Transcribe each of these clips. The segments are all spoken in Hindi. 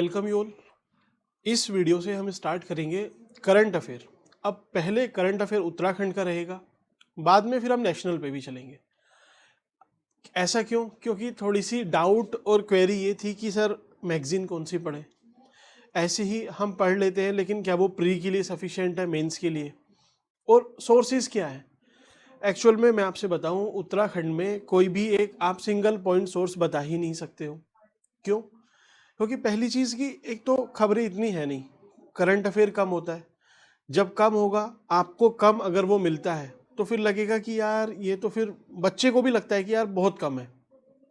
Welcome you all. इस वीडियो से हम स्टार्ट करेंगे करंट अफेयर। अब पहले करंट अफेयर उत्तराखंड का रहेगा, बाद में फिर हम नेशनल पे भी चलेंगे। ऐसा क्यों? क्योंकि थोड़ी सी डाउट और क्वेरी ये थी कि सर मैगजीन कौन सी पढ़ें। ऐसे ही हम पढ़ लेते हैं, लेकिन क्या वो प्री के लिए सफिशिएंट है, मेंस के लिए? और सोर्सेज क्या है? एक्चुअल में मैं आपसे बताऊं, उत्तराखंड में कोई भी एक आप सिंगल पॉइंट सोर्स बता ही नहीं सकते हो। क्यों? क्योंकि पहली चीज की एक तो खबरें इतनी है नहीं, करंट अफेयर कम होता है। जब कम होगा, आपको कम अगर वो मिलता है तो फिर लगेगा कि यार ये तो, फिर बच्चे को भी लगता है कि यार बहुत कम है।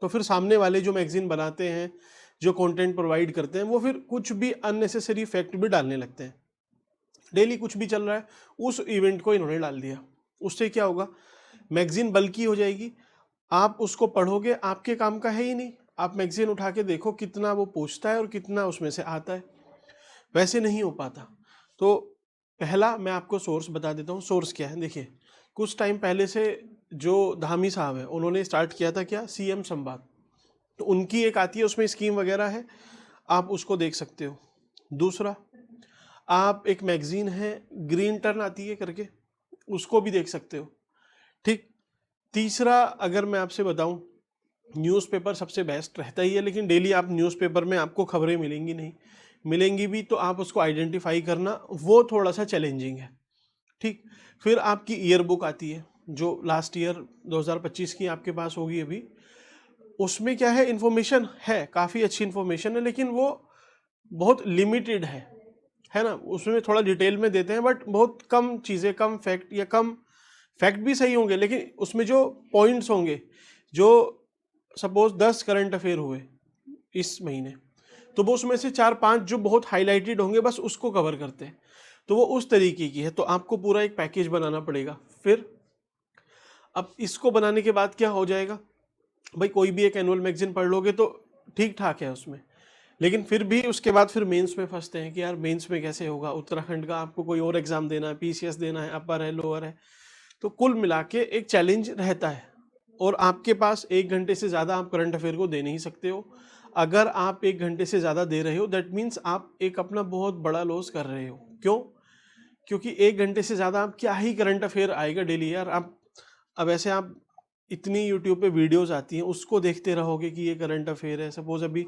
तो फिर सामने वाले जो मैगजीन बनाते हैं, जो कंटेंट प्रोवाइड करते हैं, वो फिर कुछ भी अननेसेसरी फैक्ट भी डालने लगते हैं। डेली कुछ भी चल रहा है, उस इवेंट को इन्होंने डाल दिया। उससे क्या होगा? मैगजीन बल्की हो जाएगी। आप उसको पढ़ोगे, आपके काम का है ही नहीं। आप मैगजीन उठा के देखो कितना वो पूछता है और कितना उसमें से आता है। वैसे नहीं हो पाता। तो पहला मैं आपको सोर्स बता देता हूँ। सोर्स क्या है? देखिए, कुछ टाइम पहले से जो धामी साहब है, उन्होंने स्टार्ट किया था क्या, सीएम संवाद। तो उनकी एक आती है, उसमें स्कीम वगैरह है, आप उसको देख सकते हो। दूसरा, आप एक मैगजीन है ग्रीन टर्न आती है करके, उसको भी देख सकते हो। ठीक। तीसरा, अगर मैं आपसे बताऊं, न्यूज़पेपर सबसे बेस्ट रहता ही है, लेकिन डेली आप न्यूज़पेपर में आपको खबरें मिलेंगी नहीं। मिलेंगी भी तो आप उसको आइडेंटिफाई करना, वो थोड़ा सा चैलेंजिंग है। ठीक। फिर आपकी ईयर बुक आती है, जो लास्ट ईयर 2025 की आपके पास होगी अभी। उसमें क्या है, इन्फॉर्मेशन है, काफ़ी अच्छी इन्फॉर्मेशन है, लेकिन वो बहुत लिमिटेड है ना। उसमें थोड़ा डिटेल में देते हैं, बट बहुत कम चीज़ें, कम फैक्ट, या कम फैक्ट भी सही होंगे, लेकिन उसमें जो पॉइंट्स होंगे, जो सपोज 10 करंट अफेयर हुए इस महीने, तो वो उसमें से 4-5 जो बहुत हाईलाइटेड होंगे, बस उसको कवर करते हैं। तो वो उस तरीके की है, तो आपको पूरा एक पैकेज बनाना पड़ेगा। फिर अब इसको बनाने के बाद क्या हो जाएगा भाई, कोई भी एक एनुअल मैगजीन पढ़ लोगे तो ठीक ठाक है उसमें, लेकिन फिर भी उसके बाद फिर मेंस में फंसते हैं कि यार मेंस में कैसे होगा उत्तराखंड का, आपको कोई और एग्जाम देना है, पीसीएस देना है, अपर है, लोअर है। तो कुल मिला के एक चैलेंज रहता है। और आपके पास 1 घंटे से ज़्यादा आप करंट अफेयर को दे नहीं सकते हो। अगर आप 1 घंटे से ज़्यादा दे रहे हो, दैट मीन्स आप एक अपना बहुत बड़ा लॉस कर रहे हो। क्यों? क्योंकि 1 घंटे से ज़्यादा आप क्या ही करंट अफेयर आएगा डेली यार। आप अब ऐसे आप इतनी यूट्यूब पे वीडियोस आती हैं, उसको देखते रहोगे कि ये करंट अफेयर है। सपोज अभी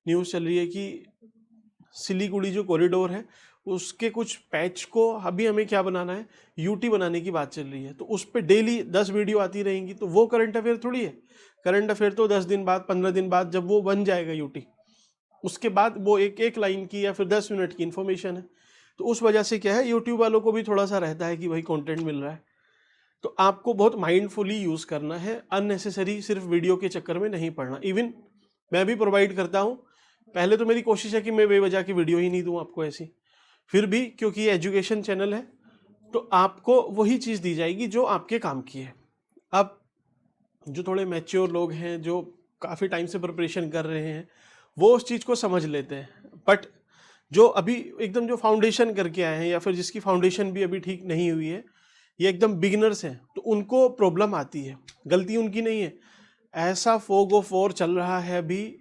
न्यूज़ चल रही है कि सिलीगुड़ी जो कॉरिडोर है, उसके कुछ पैच को अभी हमें क्या बनाना है, यूटी बनाने की बात चल रही है। तो उस पर डेली 10 वीडियो आती रहेंगी, तो वो करंट अफेयर थोड़ी है। करंट अफेयर तो 10 दिन बाद, 15 दिन बाद, जब वो बन जाएगा यूटी, उसके बाद वो एक एक लाइन की या फिर 10 मिनट की इंफॉर्मेशन है। तो उस वजह से क्या है, यूट्यूब वालों को भी थोड़ा सा रहता है कि भाई कंटेंट मिल रहा है। तो आपको बहुत माइंडफुली यूज़ करना है, अननेसेसरी सिर्फ वीडियो के चक्कर में नहीं पढ़ना। इवन मैं भी प्रोवाइड करता हूँ। पहले तो मेरी कोशिश है कि मैं बेवजह की वीडियो ही नहीं दूँ आपको ऐसी। फिर भी क्योंकि ये एजुकेशन चैनल है, तो आपको वही चीज़ दी जाएगी जो आपके काम की है। अब जो थोड़े मैच्योर लोग हैं, जो काफ़ी टाइम से प्रिपरेशन कर रहे हैं, वो उस चीज़ को समझ लेते हैं। बट जो अभी एकदम जो फाउंडेशन करके आए हैं, या फिर जिसकी फाउंडेशन भी अभी ठीक नहीं हुई है, ये एकदम बिगिनर्स हैं, तो उनको प्रॉब्लम आती है। गलती उनकी नहीं है। ऐसा फोग ऑफ वॉर चल रहा है अभी,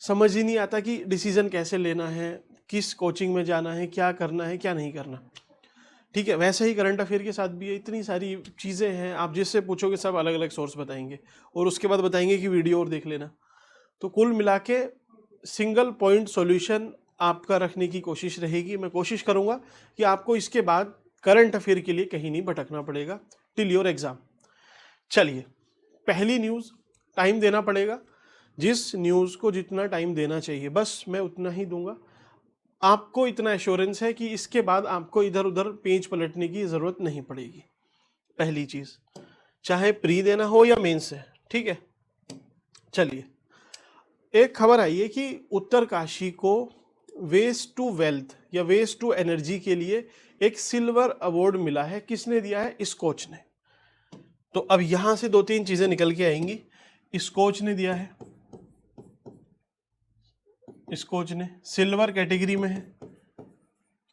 समझ ही नहीं आता कि डिसीजन कैसे लेना है, किस कोचिंग में जाना है, क्या करना है, क्या नहीं करना। ठीक है, वैसे ही करंट अफेयर के साथ भी है, इतनी सारी चीज़ें हैं, आप जिससे पूछोगे सब अलग अलग सोर्स बताएंगे, और उसके बाद बताएंगे कि वीडियो और देख लेना। तो कुल मिला के सिंगल पॉइंट सॉल्यूशन आपका रखने की कोशिश रहेगी। मैं कोशिश करूंगा कि आपको इसके बाद करंट अफेयर के लिए कहीं नहीं भटकना पड़ेगा टिल योर एग्जाम। चलिए, पहली न्यूज़, टाइम देना पड़ेगा। जिस न्यूज़ को जितना टाइम देना चाहिए बस मैं उतना ही दूंगा। आपको इतना एश्योरेंस है कि इसके बाद आपको इधर उधर पेज पलटने की ज़रूरत नहीं पड़ेगी। पहली चीज़, चाहे प्री देना हो या मेंस है, ठीक है। चलिए, एक खबर आई है कि उत्तरकाशी को वेस्ट टू वेल्थ या वेस्ट टू एनर्जी के लिए एक सिल्वर अवार्ड मिला है। किसने दिया है? स्कोच ने। तो अब यहां से 2-3 चीजें निकल के आएंगी। स्कोच ने दिया है, स्कोच ने सिल्वर कैटेगरी में है।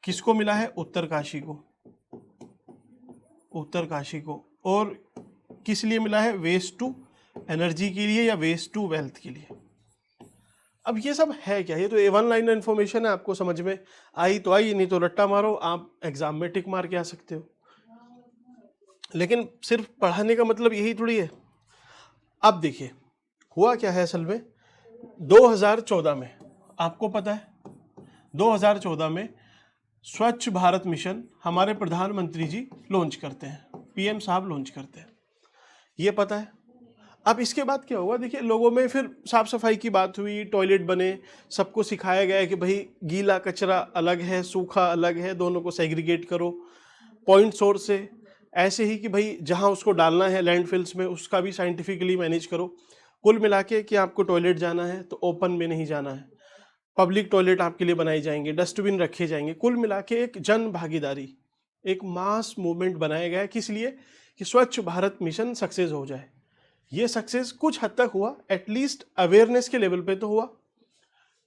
किसको मिला है? उत्तरकाशी को, उत्तरकाशी को। और किस लिए मिला है? वेस्ट टू एनर्जी के लिए या वेस्ट टू वेल्थ के लिए। अब ये सब है क्या? ये तो ए वन लाइन इन्फॉर्मेशन है, आपको समझ में आई तो आई, नहीं तो रट्टा मारो, आप एग्जाम में टिक मार के आ सकते हो। लेकिन सिर्फ पढ़ाने का मतलब यही थोड़ी है। अब देखिए हुआ क्या है असल में, 2014 में आपको पता है 2014 में स्वच्छ भारत मिशन हमारे प्रधानमंत्री जी लॉन्च करते हैं, पीएम साहब लॉन्च करते हैं, ये पता है। अब इसके बाद क्या हुआ, देखिए लोगों में फिर साफ सफाई की बात हुई, टॉयलेट बने, सबको सिखाया गया कि भाई गीला कचरा अलग है, सूखा अलग है, दोनों को सेग्रीगेट करो पॉइंट सोर्स से। ऐसे ही कि भाई जहां उसको डालना है लैंडफिल्स में, उसका भी साइंटिफिकली मैनेज करो। कुल मिला के कि आपको टॉयलेट जाना है तो ओपन में नहीं जाना है, पब्लिक टॉयलेट आपके लिए बनाए जाएंगे, डस्टबिन रखे जाएंगे। कुल मिला के एक जन भागीदारी, एक मास मूवमेंट बनाया गया है, किस लिए? कि स्वच्छ भारत मिशन सक्सेस हो जाए। ये सक्सेस कुछ हद तक हुआ, एटलीस्ट अवेयरनेस के लेवल पे तो हुआ,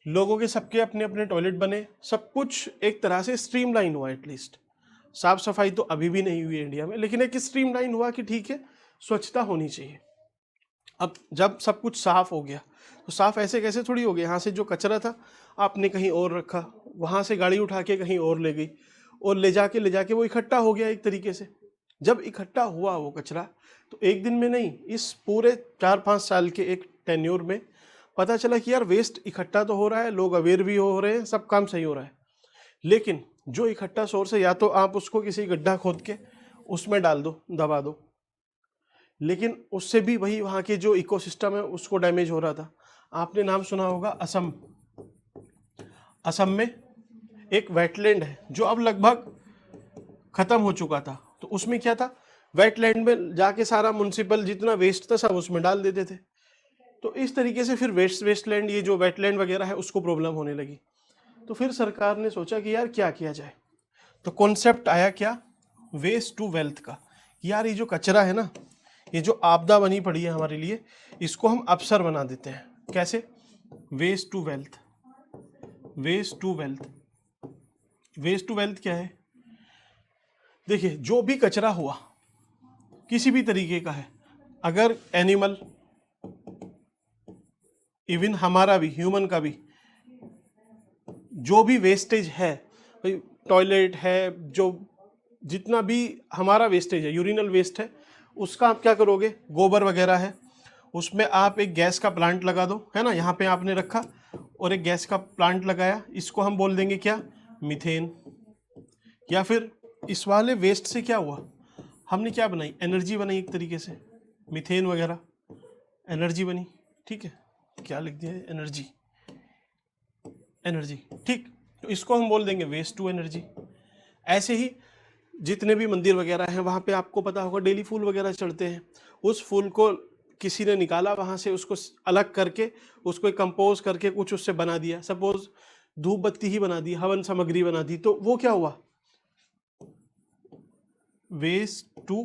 लोगों के सबके अपने अपने टॉयलेट बने, सब कुछ एक तरह से स्ट्रीमलाइन हुआ। एटलीस्ट साफ सफाई तो अभी भी नहीं हुई है इंडिया में, लेकिन एक स्ट्रीमलाइन हुआ कि ठीक है स्वच्छता होनी चाहिए। अब जब सब कुछ साफ हो गया तो साफ ऐसे कैसे थोड़ी हो गया, यहाँ से जो कचरा था आपने कहीं और रखा, वहाँ से गाड़ी उठा के कहीं और ले गई, और ले जाके वो इकट्ठा हो गया एक तरीके से। जब इकट्ठा हुआ वो कचरा, तो एक दिन में नहीं, इस पूरे 4-5 साल के एक टेन्योर में पता चला कि यार वेस्ट इकट्ठा तो हो रहा है, लोग अवेयर भी हो रहे हैं, सब काम सही हो रहा है, लेकिन जो इकट्ठा सोर्स है या तो आप उसको किसी गड्ढा खोद के उसमें डाल दो, दबा दो, लेकिन उससे भी वही वहाँ के जो इकोसिस्टम है उसको डैमेज हो रहा था। आपने नाम सुना होगा असम, असम में एक वेटलैंड है जो अब लगभग खत्म हो चुका था। तो उसमें क्या था, वेटलैंड में जाके सारा म्युनिसिपल जितना वेस्ट था सब उसमें डाल देते थे। तो इस तरीके से फिर वेस्टलैंड, ये जो वेटलैंड वगैरह है, उसको प्रॉब्लम होने लगी। तो फिर सरकार ने सोचा कि यार क्या किया जाए, तो कॉन्सेप्ट आया क्या, वेस्ट टू वेल्थ का। यार ये जो कचरा है ना, ये जो आपदा बनी पड़ी है हमारे लिए, इसको हम अवसर बना देते हैं। कैसे? Waste to wealth. Waste to wealth, waste to wealth क्या है? देखिए जो भी कचरा हुआ किसी भी तरीके का है, अगर एनिमल, इवन हमारा भी, ह्यूमन का भी, जो भी वेस्टेज है, टॉयलेट है, जो जितना भी हमारा वेस्टेज है, यूरिनल वेस्ट है, उसका आप क्या करोगे, गोबर वगैरह है, उसमें आप एक गैस का प्लांट लगा दो, है ना, यहाँ पे आपने रखा और एक गैस का प्लांट लगाया, इसको हम बोल देंगे क्या, मीथेन। या फिर इस वाले वेस्ट से क्या हुआ, हमने क्या बनाई, एनर्जी बनाई एक तरीके से, मीथेन वगैरह एनर्जी बनी, ठीक है, क्या लिख दिया है, एनर्जी, एनर्जी, ठीक। तो इसको हम बोल देंगे वेस्ट टू एनर्जी। ऐसे ही जितने भी मंदिर वगैरह हैं, वहाँ पे आपको पता होगा डेली फूल वगैरह चढ़ते हैं, उस फूल को किसी ने निकाला वहाँ से, उसको अलग करके, उसको एक कंपोज करके कुछ उससे बना दिया, सपोज धूप बत्ती ही बना दी, हवन सामग्री बना दी, तो वो क्या हुआ, वेस्ट टू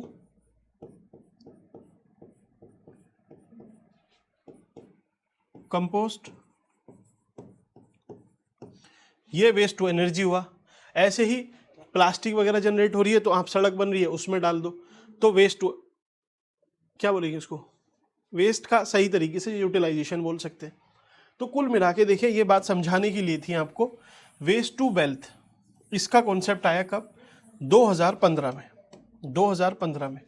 कंपोस्ट, ये वेस्ट टू एनर्जी हुआ। ऐसे ही प्लास्टिक वगैरह जनरेट हो रही है, तो आप सड़क बन रही है उसमें डाल दो, तो वेस्ट टू, क्या बोलेंगे इसको, वेस्ट का सही तरीके से यूटिलाइजेशन बोल सकते हैं। तो कुल मिला के देखिए, ये बात समझाने के लिए थी आपको, वेस्ट टू वेल्थ, इसका कॉन्सेप्ट आया कब, 2015 में, 2015 में,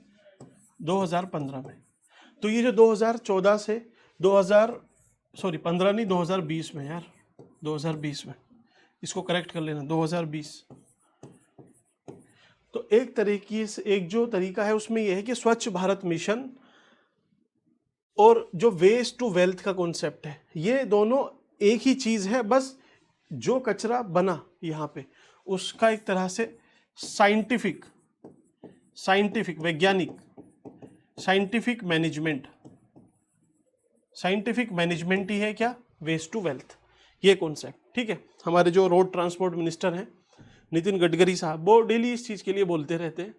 2015 में। तो ये जो 2014 से 15 नहीं, 2020 में, यार 2020 में, इसको करेक्ट कर लेना, 2020। तो एक तरीके से, एक जो तरीका है उसमें यह है कि स्वच्छ भारत मिशन और जो वेस्ट टू वेल्थ का कॉन्सेप्ट है, ये दोनों एक ही चीज है, बस जो कचरा बना यहाँ पे उसका एक तरह से साइंटिफिक वैज्ञानिक साइंटिफिक मैनेजमेंट ही है क्या, वेस्ट टू वेल्थ, ये कॉन्सेप्ट, ठीक है। हमारे जो रोड ट्रांसपोर्ट मिनिस्टर हैं नितिन गडकरी साहब, वो डेली इस चीज के लिए बोलते रहते हैं।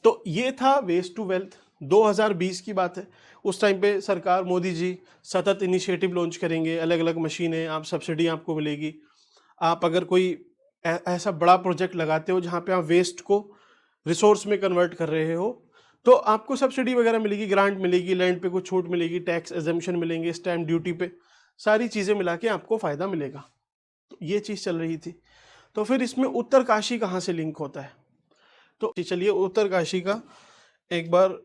तो ये था वेस्ट टू वेल्थ, 2020 की बात है। उस टाइम पे सरकार मोदी जी सतत इनिशिएटिव लॉन्च करेंगे, अलग अलग मशीनें, आप सब्सिडी आपको मिलेगी। आप अगर कोई ऐसा बड़ा प्रोजेक्ट लगाते हो जहाँ पे आप वेस्ट को रिसोर्स में कन्वर्ट कर रहे हो, तो आपको सब्सिडी वगैरह मिलेगी, ग्रांट मिलेगी, लैंड पे कुछ छूट मिलेगी, टैक्स एग्जेम्पशन मिलेंगे, स्टैम्प ड्यूटी पे सारी चीज़ें मिला के आपको फ़ायदा मिलेगा। तो ये चीज़ चल रही थी। तो फिर इसमें उत्तरकाशी कहाँ से लिंक होता है? तो चलिए उत्तरकाशी का एक बार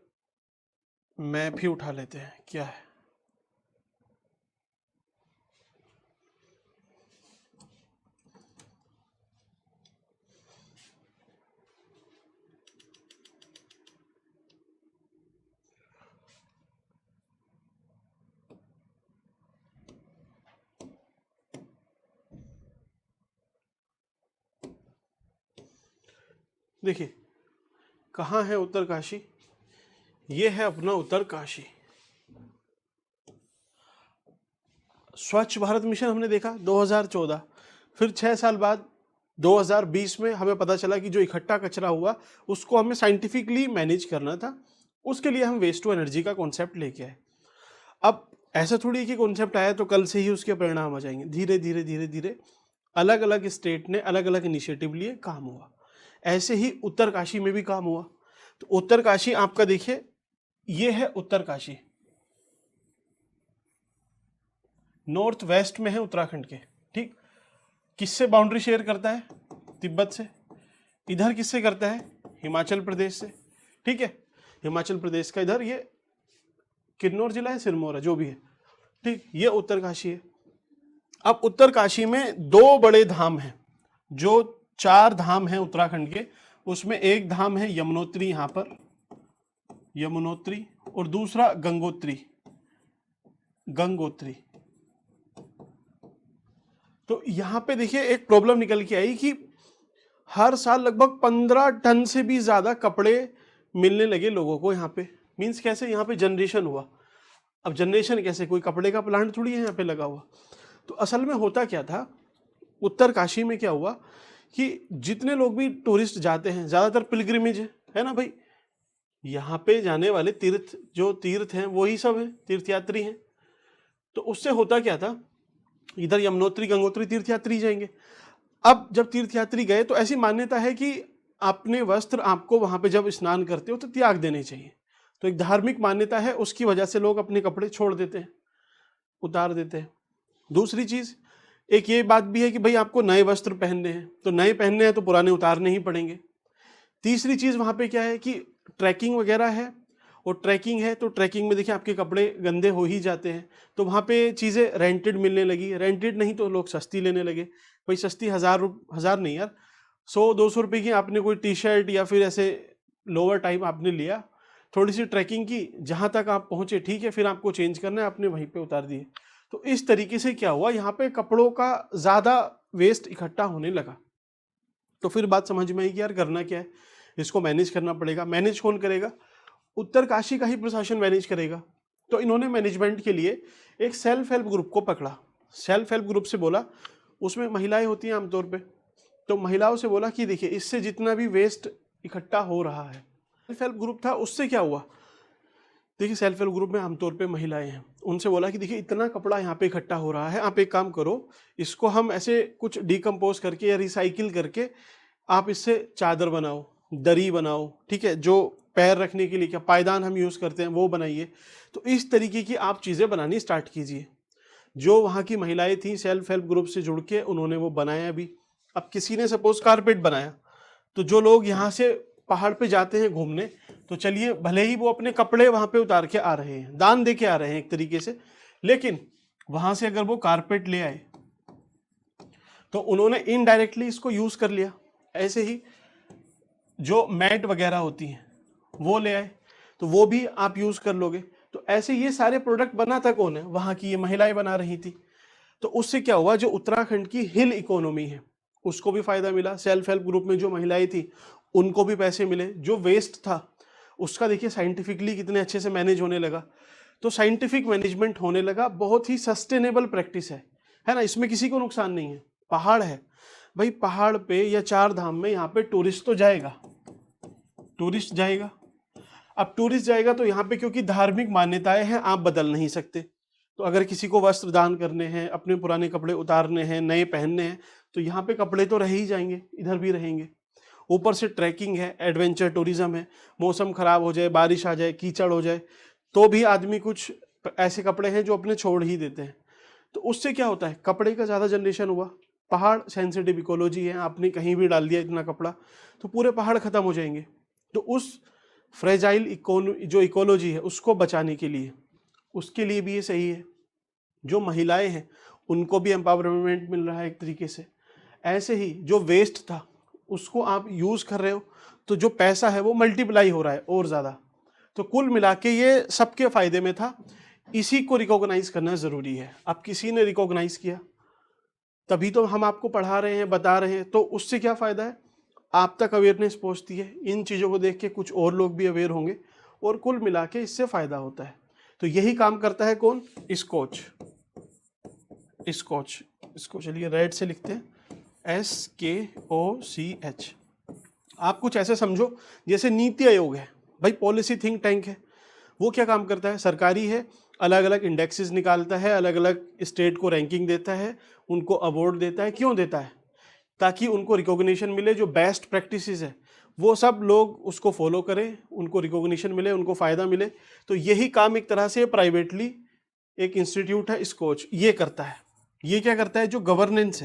मैप ही उठा लेते हैं, क्या है। देखिए कहाँ है उत्तरकाशी, ये है अपना उत्तरकाशी। स्वच्छ भारत मिशन हमने देखा 2014, फिर 6 साल बाद 2020 में हमें पता चला कि जो इकट्ठा कचरा हुआ उसको हमें साइंटिफिकली मैनेज करना था, उसके लिए हम वेस्ट टू एनर्जी का कॉन्सेप्ट लेके आए। अब ऐसा थोड़ी कि कॉन्सेप्ट आया तो कल से ही उसके परिणाम आ जाएंगे, धीरे धीरे धीरे धीरे अलग अलग स्टेट ने अलग अलग इनिशिएटिव लिए, काम हुआ। ऐसे ही उत्तरकाशी में भी काम हुआ। तो उत्तरकाशी आपका देखिए, ये है उत्तरकाशी, नॉर्थ वेस्ट में है उत्तराखंड के, ठीक। किससे बाउंड्री शेयर करता है? तिब्बत से। इधर किससे करता है? हिमाचल प्रदेश से, ठीक है। हिमाचल प्रदेश का इधर ये किन्नौर जिला है, सिरमौर है, जो भी है, ठीक। ये उत्तरकाशी है। अब उत्तरकाशी में 2 बड़े धाम हैं, जो 4 धाम हैं उत्तराखंड के, उसमें एक धाम है यमुनोत्री, यहां पर यमुनोत्री, और दूसरा गंगोत्री, गंगोत्री। तो यहां पे देखिए एक प्रॉब्लम निकल के आई कि हर साल लगभग 15 टन से भी ज्यादा कपड़े मिलने लगे लोगों को यहाँ पे। मीन्स कैसे? यहाँ पे जनरेशन हुआ। अब जनरेशन कैसे? कोई कपड़े का प्लांट थोड़ी है यहाँ पे लगा हुआ। तो असल में होता क्या था, उत्तरकाशी में क्या हुआ कि जितने लोग भी टूरिस्ट जाते हैं, ज्यादातर पिलग्रिमेज है ना भाई, यहाँ पे जाने वाले तीर्थ हैं वही सब हैं, तीर्थयात्री हैं। तो उससे होता क्या था, इधर यमुनोत्री गंगोत्री तीर्थयात्री जाएंगे। अब जब तीर्थयात्री गए तो ऐसी मान्यता है कि अपने वस्त्र आपको वहां पे जब स्नान करते हो तो त्याग देने चाहिए। तो एक धार्मिक मान्यता है, उसकी वजह से लोग अपने कपड़े छोड़ देते हैं, उतार देते हैं। दूसरी चीज एक ये बात भी है कि भाई आपको नए वस्त्र पहनने हैं, तो नए पहनने हैं तो पुराने उतारने ही पड़ेंगे। तीसरी चीज वहां पे क्या है कि ट्रैकिंग वगैरह है, और ट्रैकिंग है तो ट्रैकिंग में देखिए आपके कपड़े गंदे हो ही जाते हैं। तो वहां पे चीजें रेंटेड मिलने लगी, रेंटेड नहीं तो लोग सस्ती लेने लगे। भाई सस्ती हजार नहीं यार, 100-200 रुपए की आपने कोई टी शर्ट या फिर ऐसे लोअर टाइप आपने लिया, थोड़ी सी ट्रैकिंग की, जहां तक आप पहुंचे ठीक है, फिर आपको चेंज करना है, आपने वहीं पे उतार दिए। तो इस तरीके से क्या हुआ, यहाँ पे कपड़ों का ज्यादा वेस्ट इकट्ठा होने लगा। तो फिर बात समझ में आई कि यार करना क्या है, इसको मैनेज करना पड़ेगा। मैनेज कौन करेगा? उत्तरकाशी का ही प्रशासन मैनेज करेगा। तो इन्होंने मैनेजमेंट के लिए एक सेल्फ हेल्प ग्रुप को पकड़ा। सेल्फ हेल्प ग्रुप से बोला, उसमें महिलाएं होती हैं आमतौर पे, तो महिलाओं से बोला कि देखिए इससे जितना भी वेस्ट इकट्ठा हो रहा है, सेल्फ हेल्प ग्रुप था, उससे क्या हुआ, देखिए सेल्फ हेल्प ग्रुप में आमतौर पे महिलाएं हैं, उनसे बोला कि देखिए इतना कपड़ा यहाँ पे इकट्ठा हो रहा है, आप एक काम करो, इसको हम ऐसे कुछ डिकम्पोज करके या रिसाइकिल करके आप इससे चादर बनाओ, दरी बनाओ, ठीक है, जो पैर रखने के लिए क्या पायदान हम यूज करते हैं वो बनाइए। तो इस तरीके की आप चीजें बनानी स्टार्ट कीजिए। जो वहां की महिलाएं थी सेल्फ हेल्प ग्रुप से जुड़ के उन्होंने वो बनाया भी। अब किसी ने सपोज कारपेट बनाया, तो जो लोग यहाँ से पहाड़ पे जाते हैं घूमने, तो चलिए भले ही वो अपने कपड़े वहां पे उतार के आ रहे हैं, दान दे के आ रहे हैं एक तरीके से, लेकिन वहां से अगर वो कारपेट ले आए तो उन्होंने इनडायरेक्टली इसको यूज कर लिया। ऐसे ही जो मैट वगैरह होती हैं वो ले आए, तो वो भी आप यूज कर लोगे। तो ऐसे ये सारे प्रोडक्ट बनाता कौन है? वहां की ये महिलाएं बना रही थी। तो उससे क्या हुआ, जो उत्तराखंड की हिल इकोनॉमी है उसको भी फायदा मिला। सेल्फ हेल्प ग्रुप में जो महिलाएं थी उनको भी पैसे मिले। जो वेस्ट था उसका देखिए साइंटिफिकली कितने अच्छे से मैनेज होने लगा। तो साइंटिफिक मैनेजमेंट होने लगा, बहुत ही सस्टेनेबल प्रैक्टिस है ना, इसमें किसी को नुकसान नहीं है। पहाड़ है भाई, पहाड़ पे या 4 धाम में यहाँ पे टूरिस्ट तो जाएगा, टूरिस्ट जाएगा। अब टूरिस्ट जाएगा तो यहाँ पे क्योंकि धार्मिक मान्यताएं हैं, आप बदल नहीं सकते। तो अगर किसी को वस्त्र दान करने हैं, अपने पुराने कपड़े उतारने हैं, नए पहनने हैं, तो यहाँ पे कपड़े तो रह ही जाएंगे, इधर भी रहेंगे। ऊपर से ट्रैकिंग है, एडवेंचर टूरिज्म है, मौसम खराब हो जाए, बारिश आ जाए, कीचड़ हो जाए, तो भी आदमी कुछ ऐसे कपड़े हैं जो अपने छोड़ ही देते हैं। तो उससे क्या होता है, कपड़े का ज़्यादा जनरेशन हुआ, पहाड़ सेंसिटिव इकोलॉजी है, आपने कहीं भी डाल दिया इतना कपड़ा तो पूरे पहाड़ खत्म हो जाएंगे। तो उस फ्रेजाइल जो इकोलॉजी है उसको बचाने के लिए, उसके लिए भी ये सही है। जो महिलाएं हैं उनको भी एम्पावरमेंट मिल रहा है एक तरीके से। ऐसे ही जो वेस्ट था उसको आप यूज़ कर रहे हो तो जो पैसा है वो मल्टीप्लाई हो रहा है और ज़्यादा। तो कुल मिला के ये सबके फायदे में था। इसी को रिकॉग्नाइज करना ज़रूरी है। अब किसी ने रिकॉग्नाइज किया तभी तो हम आपको पढ़ा रहे हैं, बता रहे हैं, तो उससे क्या फ़ायदा है, आप तक अवेयरनेस पहुंचती है, इन चीज़ों को देख के कुछ और लोग भी अवेयर होंगे और कुल मिला के इससे फ़ायदा होता है। तो यही काम करता है कौन, स्कॉच। स्कॉच, इसको चलिए रेड से लिखते हैं, SKOCH। आप कुछ ऐसे समझो जैसे नीति आयोग है भाई, पॉलिसी थिंक टैंक है। वो क्या काम करता है, सरकारी है, अलग अलग इंडेक्सेस निकालता है, अलग अलग स्टेट को रैंकिंग देता है, उनको अवार्ड देता है। क्यों देता है, ताकि उनको रिकॉग्निशन मिले, जो बेस्ट प्रैक्टिसेस है वो सब लोग उसको फॉलो करें, उनको रिकॉग्निशन मिले, उनको फ़ायदा मिले। तो यही काम एक तरह से प्राइवेटली एक इंस्टीट्यूट है स्कॉच ये करता है। ये क्या करता है, जो गवर्नेंस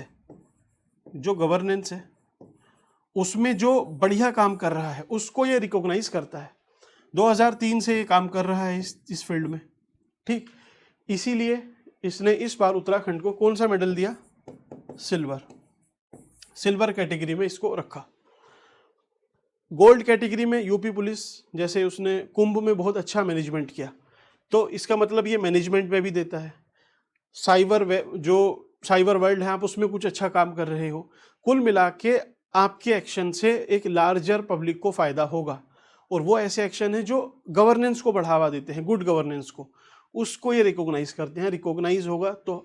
है उसमें जो बढ़िया काम कर रहा है उसको ये रिकॉग्नाइज करता है। 2003 से ये काम कर रहा है इस फील्ड में, ठीक। इसीलिए इसने इस बार उत्तराखंड को कौन सा मेडल दिया, सिल्वर कैटेगरी में इसको रखा। गोल्ड कैटेगरी में यूपी पुलिस, जैसे उसने कुंभ में बहुत अच्छा मैनेजमेंट किया, तो इसका मतलब ये मैनेजमेंट में भी देता है। साइबर वर्ल्ड है, आप उसमें कुछ अच्छा काम कर रहे हो, कुल मिला के आपके एक्शन से एक लार्जर पब्लिक को फायदा होगा। और वो ऐसे एक्शन है जो गवर्नेंस को बढ़ावा देते हैं, गुड गवर्नेंस को, उसको ये रिकॉग्नाइज करते हैं। रिकॉग्नाइज होगा तो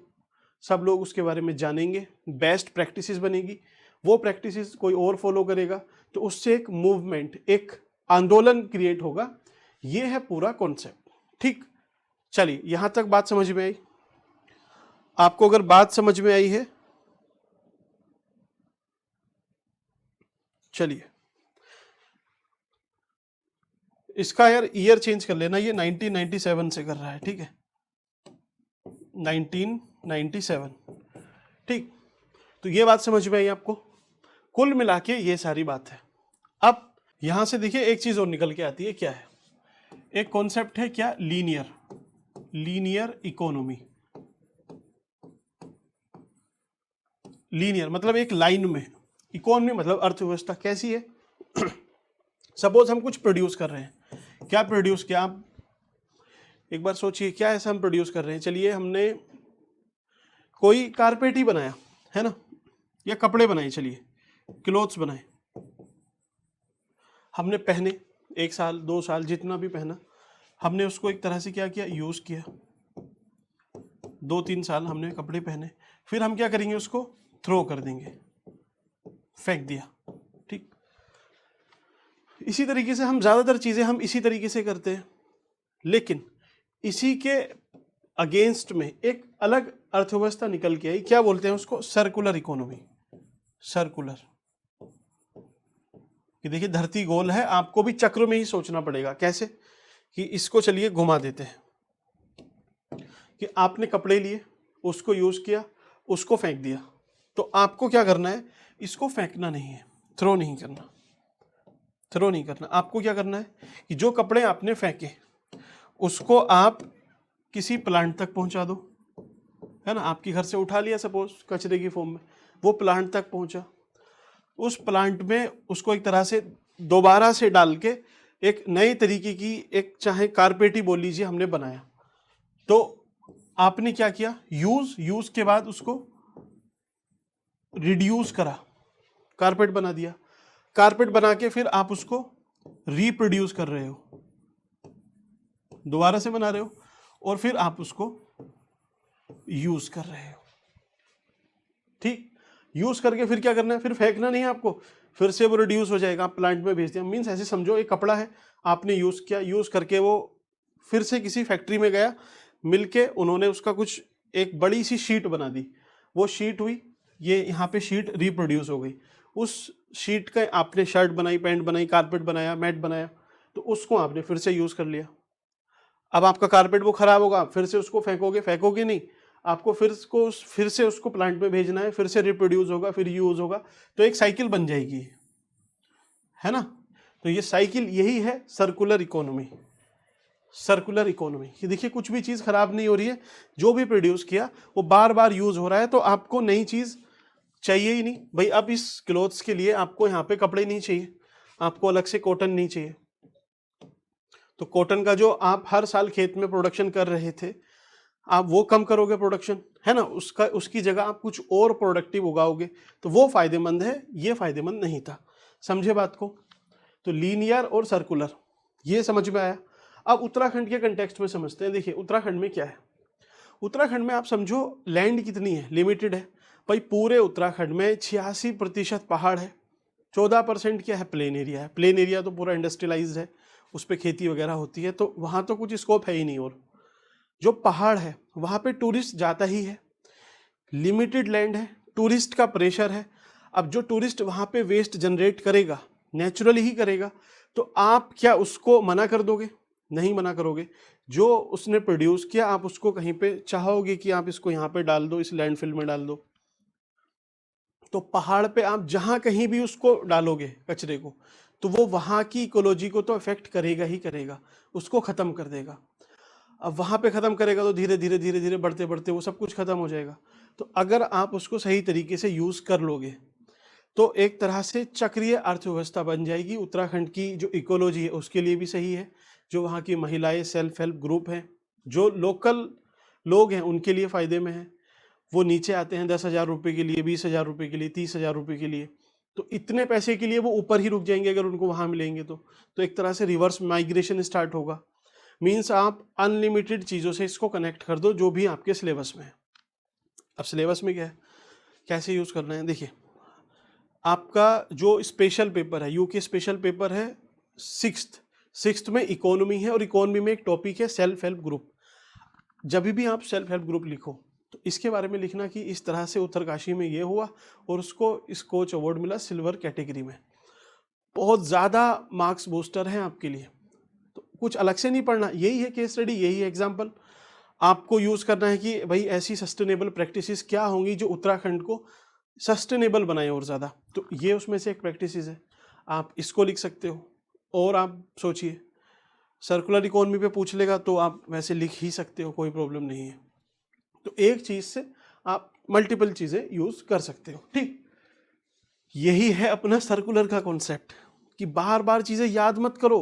सब लोग उसके बारे में जानेंगे, बेस्ट प्रैक्टिसेस बनेगी, वो प्रैक्टिसेस कोई और फॉलो करेगा, तो उससे एक मूवमेंट, एक आंदोलन क्रिएट होगा। ये है पूरा कॉन्सेप्ट, ठीक। चलिए यहां तक बात समझ में आई। आपको अगर बात समझ में आई है, चलिए इसका यार ईयर चेंज कर लेना, ये 1997 से कर रहा है, ठीक है, 1997, ठीक। तो ये बात समझ में आई आपको, कुल मिला के ये सारी बात है। अब यहां से देखिए एक चीज और निकल के आती है, क्या है, एक कॉन्सेप्ट है क्या, लीनियर इकोनॉमी। लीनियर मतलब एक लाइन में, इकोनॉमी मतलब अर्थव्यवस्था कैसी है। सपोज हम कुछ प्रोड्यूस कर रहे हैं, क्या प्रोड्यूस किया, आप एक बार सोचिए क्या ऐसा हम प्रोड्यूस कर रहे हैं। चलिए हमने कोई कारपेट ही बनाया है ना, या कपड़े बनाए, चलिए क्लोथ्स बनाए, हमने पहने, 1 साल 2 साल जितना भी पहना, हमने उसको एक तरह से क्या किया, यूज किया, 2-3 साल हमने कपड़े पहने, फिर हम क्या करेंगे, उसको थ्रो कर देंगे, फेंक दिया, ठीक। इसी तरीके से हम ज्यादातर चीजें हम इसी तरीके से करते हैं, लेकिन इसी के अगेंस्ट में एक अलग अर्थव्यवस्था निकल के आई, क्या बोलते हैं उसको, सर्कुलर इकोनॉमी। सर्कुलर, कि देखिए धरती गोल है, आपको भी चक्र में ही सोचना पड़ेगा। कैसे, कि इसको चलिए घुमा देते हैं, कि आपने कपड़े लिए, उसको यूज किया, उसको फेंक दिया, तो आपको क्या करना है, इसको फेंकना नहीं है, थ्रो नहीं करना, आपको क्या करना है कि जो कपड़े आपने फेंके उसको आप किसी प्लांट तक पहुंचा दो, है ना। आपके घर से उठा लिया सपोज कचरे की फॉर्म में, वो प्लांट तक पहुंचा, उस प्लांट में उसको एक तरह से दोबारा से डाल के एक नए तरीके की, एक चाहे कारपेट ही बोल लीजिए, हमने बनाया। तो आपने क्या किया, यूज के बाद उसको रिड्यूस करा, कारपेट बना दिया, कारपेट बना के फिर आप उसको रिप्रोड्यूस कर रहे हो, दोबारा से बना रहे हो, और फिर आप उसको यूज कर रहे हो, ठीक। यूज करके फिर क्या करना है, फिर फेंकना नहीं है आपको, फिर से वो रिड्यूस हो जाएगा, आप प्लांट में भेज दिया। मीन्स ऐसे समझो एक कपड़ा है, आपने यूज किया, यूज करके वो फिर से किसी फैक्ट्री में गया, मिलके उन्होंने उसका कुछ एक बड़ी सी शीट बना दी, वो शीट हुई, ये यहाँ पे शीट रिप्रोड्यूस हो गई, उस शीट का आपने शर्ट बनाई, पैंट बनाई, कारपेट बनाया, मैट बनाया, तो उसको आपने फिर से यूज कर लिया। अब आपका कारपेट वो खराब होगा, फिर से उसको फेंकोगे नहीं, आपको फिर से उसको प्लांट में भेजना है, फिर से रिप्रोड्यूस होगा, फिर यूज होगा, तो एक साइकिल बन जाएगी, है ना। तो ये साइकिल यही है सर्कुलर इकोनॉमी। सर्कुलर इकोनॉमी, ये देखिए कुछ भी चीज खराब नहीं हो रही है, जो भी प्रोड्यूस किया वो बार बार यूज हो रहा है, तो आपको नई चीज चाहिए ही नहीं भाई। अब इस क्लोथ्स के लिए आपको यहाँ पे कपड़े नहीं चाहिए, आपको अलग से कॉटन नहीं चाहिए, तो कॉटन का जो आप हर साल खेत में प्रोडक्शन कर रहे थे, आप वो कम करोगे प्रोडक्शन, है ना, उसकी जगह आप कुछ और प्रोडक्टिव उगाओगे, तो वो फायदेमंद है, ये फायदेमंद नहीं था। समझे बात को। तो लीनियर और सर्कुलर ये समझ में आया। अब उत्तराखंड के कंटेक्स्ट में समझते हैं। देखिए उत्तराखंड में क्या है, उत्तराखंड में आप समझो लैंड कितनी है, लिमिटेड है भाई। पूरे उत्तराखंड में 86% पहाड़ है, 14% क्या है, प्लेन एरिया है। प्लेन एरिया तो पूरा इंडस्ट्रियलाइज्ड है, उस पर खेती वगैरह होती है, तो वहाँ तो कुछ स्कोप है ही नहीं। और जो पहाड़ है वहाँ पे टूरिस्ट जाता ही है, लिमिटेड लैंड है, टूरिस्ट का प्रेशर है। अब जो टूरिस्ट वहाँ पे वेस्ट जनरेट करेगा, नेचुरली ही करेगा, तो आप क्या उसको मना कर दोगे? नहीं मना करोगे। जो उसने प्रोड्यूस किया आप उसको कहीं पे चाहोगे कि आप इसको यहाँ पे डाल दो, इस लैंडफिल में डाल दो, तो पहाड़ पे आप जहां कहीं भी उसको डालोगे कचरे को, तो वो वहां की इकोलॉजी को तो अफेक्ट करेगा ही करेगा, उसको खत्म कर देगा। अब वहां पे खत्म करेगा तो धीरे धीरे धीरे धीरे बढ़ते बढ़ते वो सब कुछ खत्म हो जाएगा। तो अगर आप उसको सही तरीके से यूज कर लोगे तो एक तरह से चक्रीय अर्थव्यवस्था बन जाएगी। उत्तराखंड की जो इकोलॉजी है उसके लिए भी सही है, जो वहाँ की महिलाएं, सेल्फ हेल्प ग्रुप हैं, जो लोकल लोग हैं उनके लिए फायदे में है। वो नीचे आते हैं 10,000 रुपये के लिए, 20,000 रुपये के लिए, 30,000 रुपये के लिए, तो इतने पैसे के लिए वो ऊपर ही रुक जाएंगे अगर उनको वहाँ मिलेंगे तो एक तरह से रिवर्स माइग्रेशन स्टार्ट होगा। मीन्स आप अनलिमिटेड चीज़ों से इसको कनेक्ट कर दो जो भी आपके सिलेबस में है। अब सिलेबस में क्या है, कैसे यूज़ करना है, देखिए आपका जो स्पेशल पेपर है, यूके स्पेशल पेपर है सिक्स्थ में इकोनॉमी है, और इकोनॉमी में एक टॉपिक है सेल्फ हेल्प ग्रुप। जब भी आप सेल्फ हेल्प ग्रुप लिखो तो इसके बारे में लिखना कि इस तरह से उत्तरकाशी में ये हुआ और उसको स्कोच अवार्ड मिला सिल्वर कैटेगरी में। बहुत ज़्यादा मार्क्स बूस्टर हैं आपके लिए, तो कुछ अलग से नहीं पढ़ना, यही है केस स्टडी, यही है एग्जाम्पल। आपको यूज़ करना है कि भाई ऐसी सस्टेनेबल प्रैक्टिसेस क्या होंगी जो उत्तराखंड को सस्टेनेबल बनाए और ज़्यादा, तो ये उसमें से एक प्रैक्टिसेस है, आप इसको लिख सकते हो। और आप सोचिए सर्कुलर इकोनॉमी पे पूछ लेगा तो आप वैसे लिख ही सकते हो, कोई प्रॉब्लम नहीं है। तो एक चीज़ से आप मल्टीपल चीज़ें यूज़ कर सकते हो, ठीक। यही है अपना सर्कुलर का कॉन्सेप्ट कि बार बार चीज़ें याद मत करो।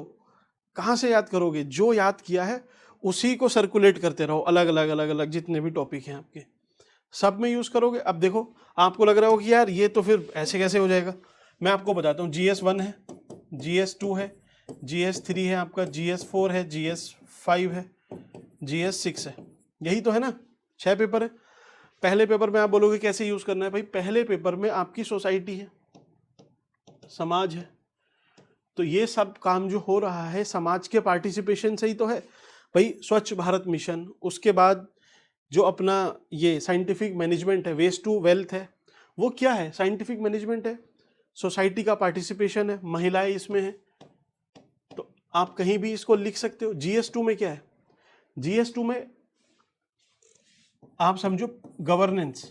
कहाँ से याद करोगे, जो याद किया है उसी को सर्कुलेट करते रहो, अलग अलग अलग अलग जितने भी टॉपिक हैं आपके सब में यूज़ करोगे। अब देखो आपको लग रहा हो कि यार ये तो फिर ऐसे कैसे हो जाएगा, मैं आपको बताता हूँ। GS1 है, GS2 है, GS3 है, आपका GS4 है, GS5 है, GS6 है, यही तो है ना, 6 पेपर है। पहले पेपर में आप बोलोगे कैसे यूज़ करना है, भाई पहले पेपर में आपकी सोसाइटी है, समाज है, तो ये सब काम जो हो रहा है समाज के पार्टिसिपेशन से ही तो है भाई। स्वच्छ भारत मिशन, उसके बाद जो अपना ये साइंटिफिक मैनेजमेंट है, वेस्ट टू वेल्थ है, वो क्या है, साइंटिफिक मैनेजमेंट है, सोसाइटी का पार्टिसिपेशन है, महिलाएं इसमें है, तो आप कहीं भी इसको लिख सकते हो। GS2 में क्या है, GS2 में आप समझो गवर्नेंस,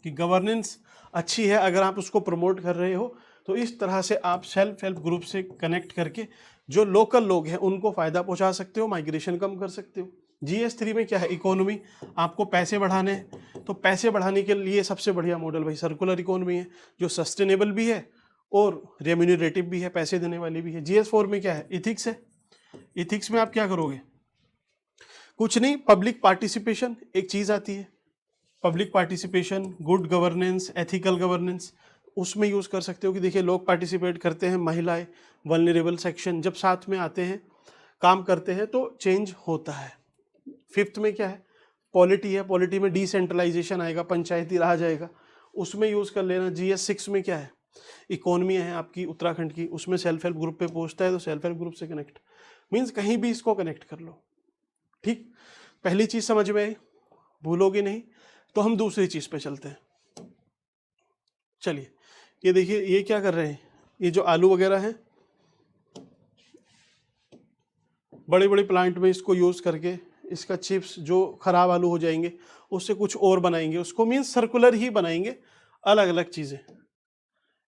कि गवर्नेंस अच्छी है, अगर आप उसको प्रमोट कर रहे हो तो इस तरह से आप सेल्फ हेल्प ग्रुप से कनेक्ट करके जो लोकल लोग हैं उनको फ़ायदा पहुंचा सकते हो, माइग्रेशन कम कर सकते हो। GS3 में क्या है, इकोनॉमी, आपको पैसे बढ़ाने हैं, तो पैसे बढ़ाने के लिए सबसे बढ़िया मॉडल भाई सर्कुलर इकोनॉमी है, जो सस्टेनेबल भी है और रेम्यूनरेटिव भी है, पैसे देने वाली भी है। GS4 में क्या है, इथिक्स है। इथिक्स में आप क्या करोगे, कुछ नहीं, पब्लिक पार्टिसिपेशन एक चीज़ आती है, public participation, good governance, ethical governance, उसमें यूज़ कर सकते हो कि देखिए लोग पार्टिसिपेट करते हैं, महिलाएं, वल्नरेबल सेक्शन, जब साथ में आते हैं काम करते हैं तो चेंज होता है। 5th में क्या है, पॉलिटी है, पॉलिटी में डिसेंट्रलाइजेशन आएगा, पंचायती राज आएगा, उसमें यूज़ कर लेना। GS6 में क्या है, इकोनॉमी है आपकी उत्तराखंड की, उसमें सेल्फ हेल्प ग्रुप पे पहुंचता है तो सेल्फ हेल्प ग्रुप से कनेक्ट, मीन्स कहीं भी इसको कनेक्ट कर लो, ठीक। पहली चीज़ समझ में आई, भूलोगे नहीं। तो हम दूसरी चीज़ पे चलते हैं। चलिए ये देखिए ये क्या कर रहे हैं, ये जो आलू वगैरह हैं, बड़े बड़े प्लांट में इसको यूज़ करके इसका चिप्स जो खराब आलू हो जाएंगे उससे कुछ और बनाएंगे उसको, मीन्स सर्कुलर ही बनाएंगे अलग अलग चीज़ें।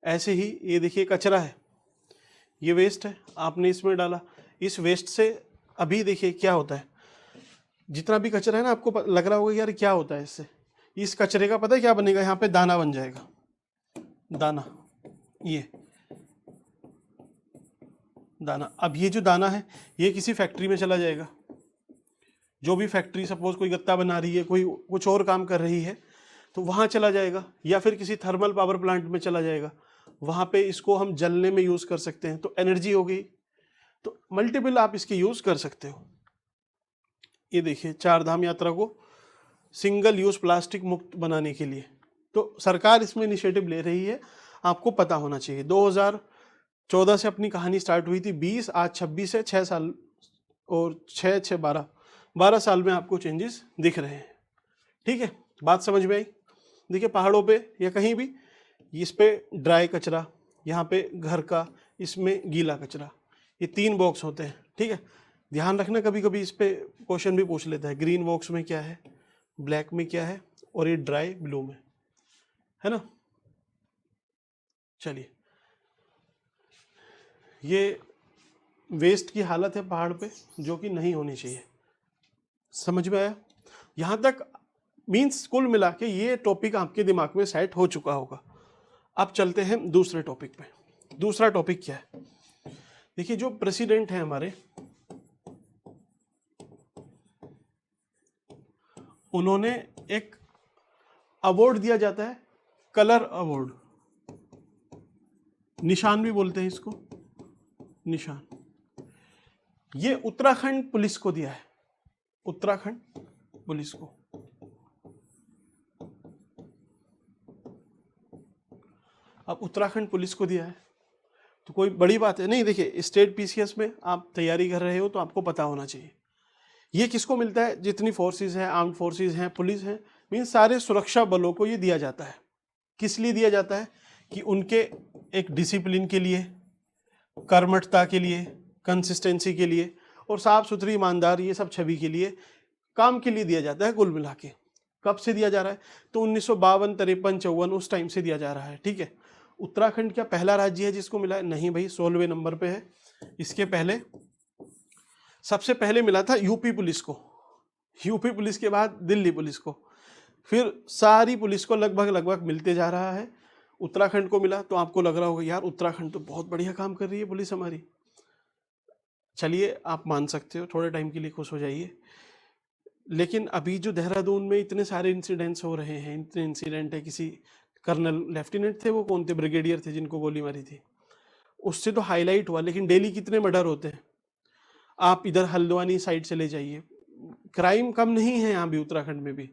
ऐसे ही ये देखिए कचरा है, ये वेस्ट है, आपने इसमें डाला, इस वेस्ट से अभी देखिए क्या होता है, जितना भी कचरा है ना आपको लग रहा होगा यार क्या होता है इससे, इस कचरे का पता है क्या बनेगा, यहाँ पे दाना बन जाएगा, दाना, ये दाना। अब ये जो दाना है ये किसी फैक्ट्री में चला जाएगा, जो भी फैक्ट्री सपोज कोई गत्ता बना रही है, कोई कुछ और काम कर रही है, तो वहाँ चला जाएगा, या फिर किसी थर्मल पावर प्लांट में चला जाएगा, वहाँ पे इसको हम जलने में यूज़ कर सकते हैं, तो एनर्जी हो गई। तो मल्टीपल आप इसके यूज़ कर सकते हो। ये देखिए 4 धाम यात्रा को सिंगल यूज़ प्लास्टिक मुक्त बनाने के लिए तो सरकार इसमें इनिशिएटिव ले रही है, आपको पता होना चाहिए। 2014 से अपनी कहानी स्टार्ट हुई थी, 20 आज 26 है, 6 साल और 6 12 साल में आपको चेंजेस दिख रहे हैं। ठीक है, बात समझ में आई। देखिए पहाड़ों पे या कहीं भी इस पे ड्राई कचरा, यहाँ पे घर का, इसमें गीला कचरा, ये 3 बॉक्स होते हैं। ठीक है, ध्यान रखना कभी कभी इस पे क्वेश्चन भी पूछ लेता है, ग्रीन बॉक्स में क्या है, ब्लैक में क्या है, और ये ड्राई ब्लू में है ना। चलिए, ये वेस्ट की हालत है पहाड़ पे जो कि नहीं होनी चाहिए। समझ में आया यहाँ तक? मीन्स कुल मिला के ये टॉपिक आपके दिमाग में सेट हो चुका होगा। अब चलते हैं दूसरे टॉपिक पे। दूसरा टॉपिक क्या है? देखिए जो प्रेसिडेंट है हमारे, उन्होंने एक अवार्ड दिया जाता है, कलर अवार्ड, निशान भी बोलते हैं इसको, निशान। ये उत्तराखंड पुलिस को दिया है, उत्तराखंड पुलिस को। अब उत्तराखंड पुलिस को दिया है तो कोई बड़ी बात है नहीं। देखिए स्टेट पीसीएस में आप तैयारी कर रहे हो तो आपको पता होना चाहिए ये किसको मिलता है। जितनी फोर्सेस हैं, आर्म्ड फोर्सेस हैं, पुलिस हैं, मीन्स सारे सुरक्षा बलों को ये दिया जाता है। किस लिए दिया जाता है? कि उनके एक डिसिप्लिन के लिए, कर्मठता के लिए, कंसिस्टेंसी के लिए और साफ सुथरी ईमानदार ये सब छवि के लिए, काम के लिए दिया जाता है कुल मिला के। कब से दिया जा रहा है? तो 1952, 53, 54 उस टाइम से दिया जा रहा है। ठीक है, उत्तराखंड क्या पहला राज्य है जिसको मिला है? नहीं भाई, 16वें नंबर पे है। इसके पहले सबसे पहले मिला था यूपी पुलिस को, यूपी पुलिस के बाद दिल्ली पुलिस को, फिर सारी पुलिस को लगभग मिलते जा रहा है। उत्तराखंड को मिला तो आपको लग रहा होगा यार उत्तराखंड तो बहुत बढ़िया काम कर रही है पुलिस हमारी। चलिए आप मान सकते हो, थोड़े टाइम के लिए खुश हो जाइए। लेकिन अभी जो देहरादून में इतने सारे इंसिडेंट्स हो रहे हैं, इतने इंसिडेंट है, किसी कर्नल, लेफ्टिनेंट थे वो, कौन थे, ब्रिगेडियर थे जिनको गोली मारी थी, उससे तो हाईलाइट हुआ। लेकिन डेली कितने मर्डर होते हैं? आप इधर हल्द्वानी साइड चले जाइए, क्राइम कम नहीं है यहाँ भी, उत्तराखंड में भी।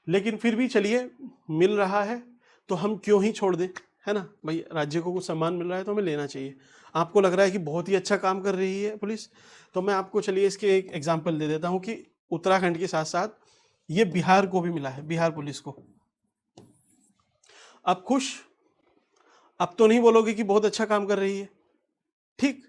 लेकिन फिर भी चलिए, मिल रहा है तो हम क्यों ही छोड़ दें, है ना भाई। राज्य को कुछ सम्मान मिल रहा है तो हमें लेना चाहिए। आपको लग रहा है कि बहुत ही अच्छा काम कर रही है पुलिस, तो मैं आपको चलिए इसके एक एग्जाम्पल दे देता हूँ कि उत्तराखंड के साथ साथ ये बिहार को भी मिला है, बिहार पुलिस को। अब खुश? अब तो नहीं बोलोगे कि बहुत अच्छा काम कर रही है, ठीक?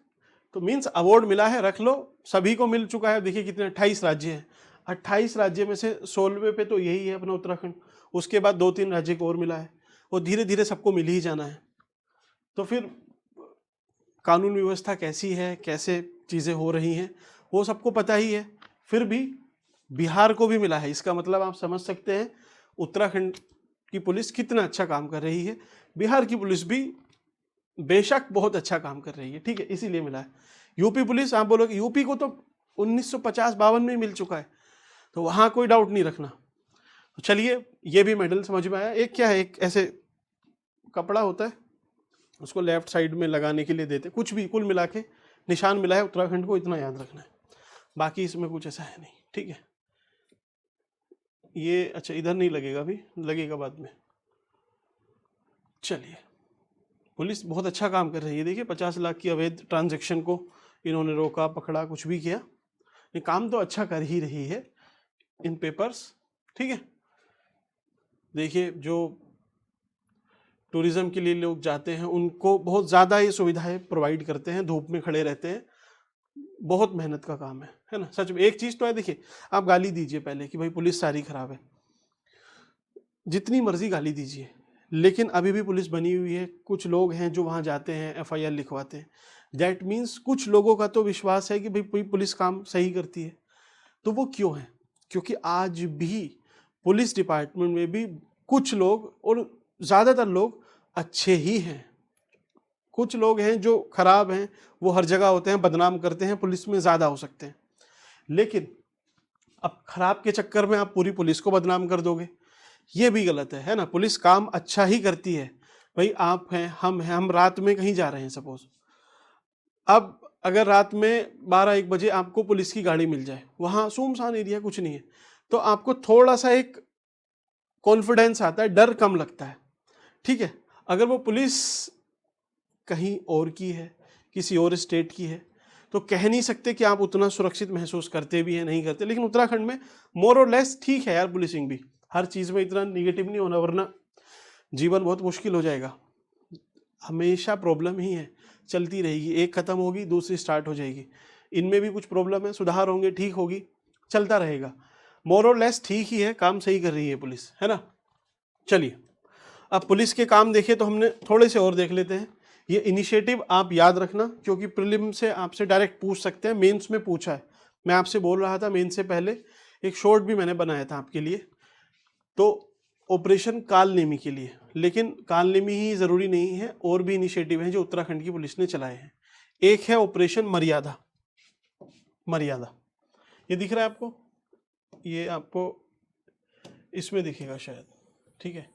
तो मीन्स अवार्ड मिला है, रख लो, सभी को मिल चुका है। देखिए कितने 28 राज्य हैं, 28 राज्य में से 16वें पे तो यही है अपना उत्तराखंड। उसके बाद 2-3 राज्य को और मिला है, और धीरे धीरे सबको मिल ही जाना है। तो फिर कानून व्यवस्था कैसी है, कैसे चीज़ें हो रही हैं, वो सबको पता ही है। फिर भी बिहार को भी मिला है, इसका मतलब आप समझ सकते हैं उत्तराखंड की पुलिस कितना अच्छा काम कर रही है। बिहार की पुलिस भी बेशक बहुत अच्छा काम कर रही है, ठीक है, इसीलिए मिला है। यूपी पुलिस, आप बोलोगे यूपी को तो 1950-52 में मिल चुका है, तो वहाँ कोई डाउट नहीं रखना। तो चलिए ये भी मेडल समझ में आया। एक क्या है, एक ऐसे कपड़ा होता है, उसको लेफ्ट साइड में लगाने के लिए देते, कुछ भी कुल मिला के निशान मिला है उत्तराखंड को, इतना याद रखना है। बाकी इसमें कुछ ऐसा है नहीं, ठीक है। ये अच्छा इधर नहीं लगेगा, अभी लगेगा बाद में। चलिए, पुलिस बहुत अच्छा काम कर रही है। देखिए 50 लाख की अवैध ट्रांजैक्शन को इन्होंने रोका, पकड़ा, कुछ भी किया, ये काम तो अच्छा कर ही रही है इन पेपर्स, ठीक है। देखिए जो टूरिज्म के लिए लोग जाते हैं उनको बहुत ज़्यादा ये सुविधाएं प्रोवाइड करते हैं, धूप में खड़े रहते हैं, बहुत मेहनत का काम है ना। सच में एक चीज़ तो है, देखिए आप गाली दीजिए पहले कि भाई पुलिस सारी खराब है, जितनी मर्जी गाली दीजिए, लेकिन अभी भी पुलिस बनी हुई है। कुछ लोग हैं जो वहाँ जाते हैं, एफआईआर लिखवाते हैं। दैट मीन्स कुछ लोगों का तो विश्वास है कि भाई पुलिस काम सही करती है। तो वो क्यों है? क्योंकि आज भी पुलिस डिपार्टमेंट में भी कुछ लोग, और ज़्यादातर लोग अच्छे ही हैं। कुछ लोग हैं जो खराब हैं, वो हर जगह होते हैं, बदनाम करते हैं, पुलिस में ज़्यादा हो सकते हैं। लेकिन अब खराब के चक्कर में आप पूरी पुलिस को बदनाम कर दोगे, ये भी गलत है ना। पुलिस काम अच्छा ही करती है। भाई आप हैं, हम रात में कहीं जा रहे हैं सपोज, अब अगर रात में 12-1 बजे आपको पुलिस की गाड़ी मिल जाए, वहाँ सुनसान एरिया कुछ नहीं है, तो आपको थोड़ा सा एक कॉन्फिडेंस आता है, डर कम लगता है। ठीक है, अगर वो पुलिस कहीं और की है, किसी और स्टेट की है, तो कह नहीं सकते कि आप उतना सुरक्षित महसूस करते भी हैं, नहीं करते। लेकिन उत्तराखंड में मोर और लेस ठीक है यार, पुलिसिंग भी हर चीज़ में इतना निगेटिव नहीं होना, वरना जीवन बहुत मुश्किल हो जाएगा। हमेशा प्रॉब्लम ही है, चलती रहेगी, एक खत्म होगी दूसरी स्टार्ट हो जाएगी। इनमें भी कुछ प्रॉब्लम है, सुधार होंगे, ठीक होगी, चलता रहेगा। मोर और लेस ठीक ही है, काम सही कर रही है पुलिस, है ना। चलिए अब पुलिस के काम देखे तो हमने थोड़े से और देख लेते हैं। ये इनिशिएटिव आप याद रखना, क्योंकि प्रीलिम से आपसे डायरेक्ट पूछ सकते हैं, मेंस में पूछा है। मैं आपसे बोल रहा था मेंस से पहले एक शॉर्ट भी मैंने बनाया था आपके लिए, तो ऑपरेशन कालनेमी के लिए। लेकिन कालनेमी ही ज़रूरी नहीं है, और भी इनिशिएटिव हैं जो उत्तराखंड की पुलिस ने चलाए हैं। एक है ऑपरेशन मर्यादा। मर्यादा ये दिख रहा है आपको, ये आपको इसमें दिखेगा शायद, ठीक है।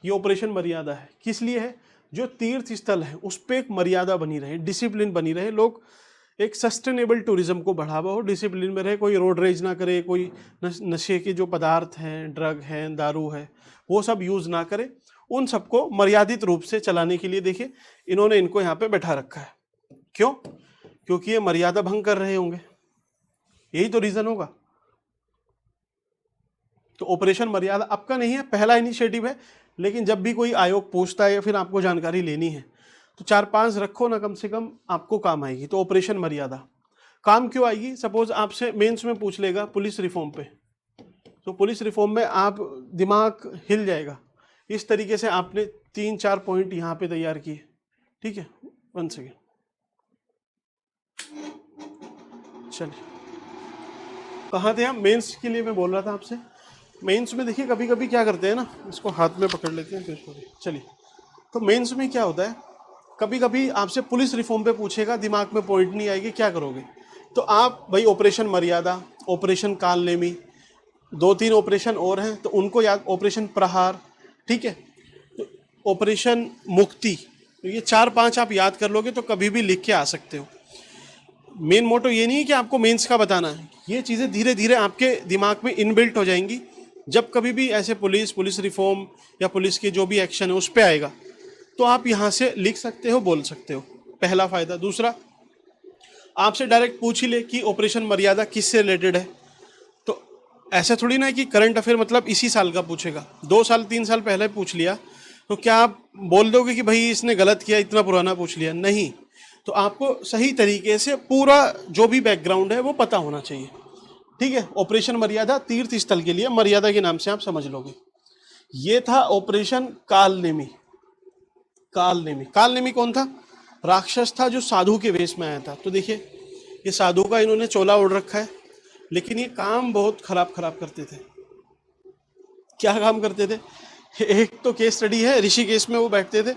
ये ऑपरेशन मर्यादा है, किस लिए है? जो तीर्थ स्थल है उस पर एक मर्यादा बनी रहे, डिसिप्लिन बनी रहे, लोग एक सस्टेनेबल टूरिज्म को बढ़ावा हो, डिसिप्लिन में रहे, कोई रोड रेज ना करे, कोई नशे के जो पदार्थ हैं, ड्रग हैं, दारू है, वो सब यूज़ ना करे। उन सबको मर्यादित रूप से चलाने के लिए देखिए इन्होंने इनको यहाँ पे बैठा रखा है। क्यों? क्योंकि ये मर्यादा भंग कर रहे होंगे, यही तो रीज़न होगा। तो ऑपरेशन मर्यादा आपका नहीं है, पहला इनिशिएटिव है, लेकिन जब भी कोई आयोग पूछता है या फिर आपको जानकारी लेनी है तो 4-5 रखो ना, कम से कम आपको काम आएगी। तो ऑपरेशन मर्यादा काम क्यों आएगी? सपोज आपसे मेंस में पूछ लेगा पुलिस रिफॉर्म पे, तो पुलिस रिफॉर्म में आप दिमाग हिल जाएगा। इस तरीके से आपने 3-4 पॉइंट यहाँ पे तैयार किए, ठीक है। 1 सेकेंड, चलिए कहाँ थे हम? मेंस के लिए मैं बोल रहा था आपसे। मेंस में देखिए कभी कभी क्या करते हैं ना, इसको हाथ में पकड़ लेते हैं फिर सॉरी। चलिए, तो मेंस में क्या होता है, कभी कभी आपसे पुलिस रिफॉर्म पे पूछेगा, दिमाग में पॉइंट नहीं आएगी, क्या करोगे? तो आप भाई ऑपरेशन मर्यादा, ऑपरेशन कालनेमी, 2-3 ऑपरेशन और हैं तो उनको याद, ऑपरेशन प्रहार, ठीक है, तो ऑपरेशन मुक्ति, तो ये 4-5 आप याद कर लोगे तो कभी भी लिख के आ सकते हो। मेन मोटो ये नहीं है कि आपको मेंस का बताना है, ये चीज़ें धीरे धीरे आपके दिमाग में इनबिल्ट हो जाएंगी। जब कभी भी ऐसे पुलिस रिफॉर्म या पुलिस के जो भी एक्शन है उस पर आएगा तो आप यहाँ से लिख सकते हो, बोल सकते हो, पहला फ़ायदा। दूसरा, आपसे डायरेक्ट पूछ ही ले कि ऑपरेशन मर्यादा किससे रिलेटेड है, तो ऐसा थोड़ी ना है कि करंट अफेयर मतलब इसी साल का पूछेगा, 2 साल 3 साल पहले पूछ लिया तो क्या आप बोल दोगे कि भाई इसने गलत किया, इतना पुराना पूछ लिया? नहीं। तो आपको सही तरीके से पूरा जो भी बैकग्राउंड है वो पता होना चाहिए, ठीक है। ऑपरेशन मर्यादा तीर्थ स्थल के लिए मर्यादा के नाम से आप समझ लोगे। ये था ऑपरेशन कालनेमी। कालनेमी, कालनेमी कौन था? राक्षस था जो साधु के वेश में आया था। तो देखिए ये साधु का इन्होंने चोला ओढ़ रखा है, लेकिन ये काम बहुत खराब करते थे। क्या काम करते थे? एक तो केस स्टडी है, ऋषिकेश में वो बैठते थे,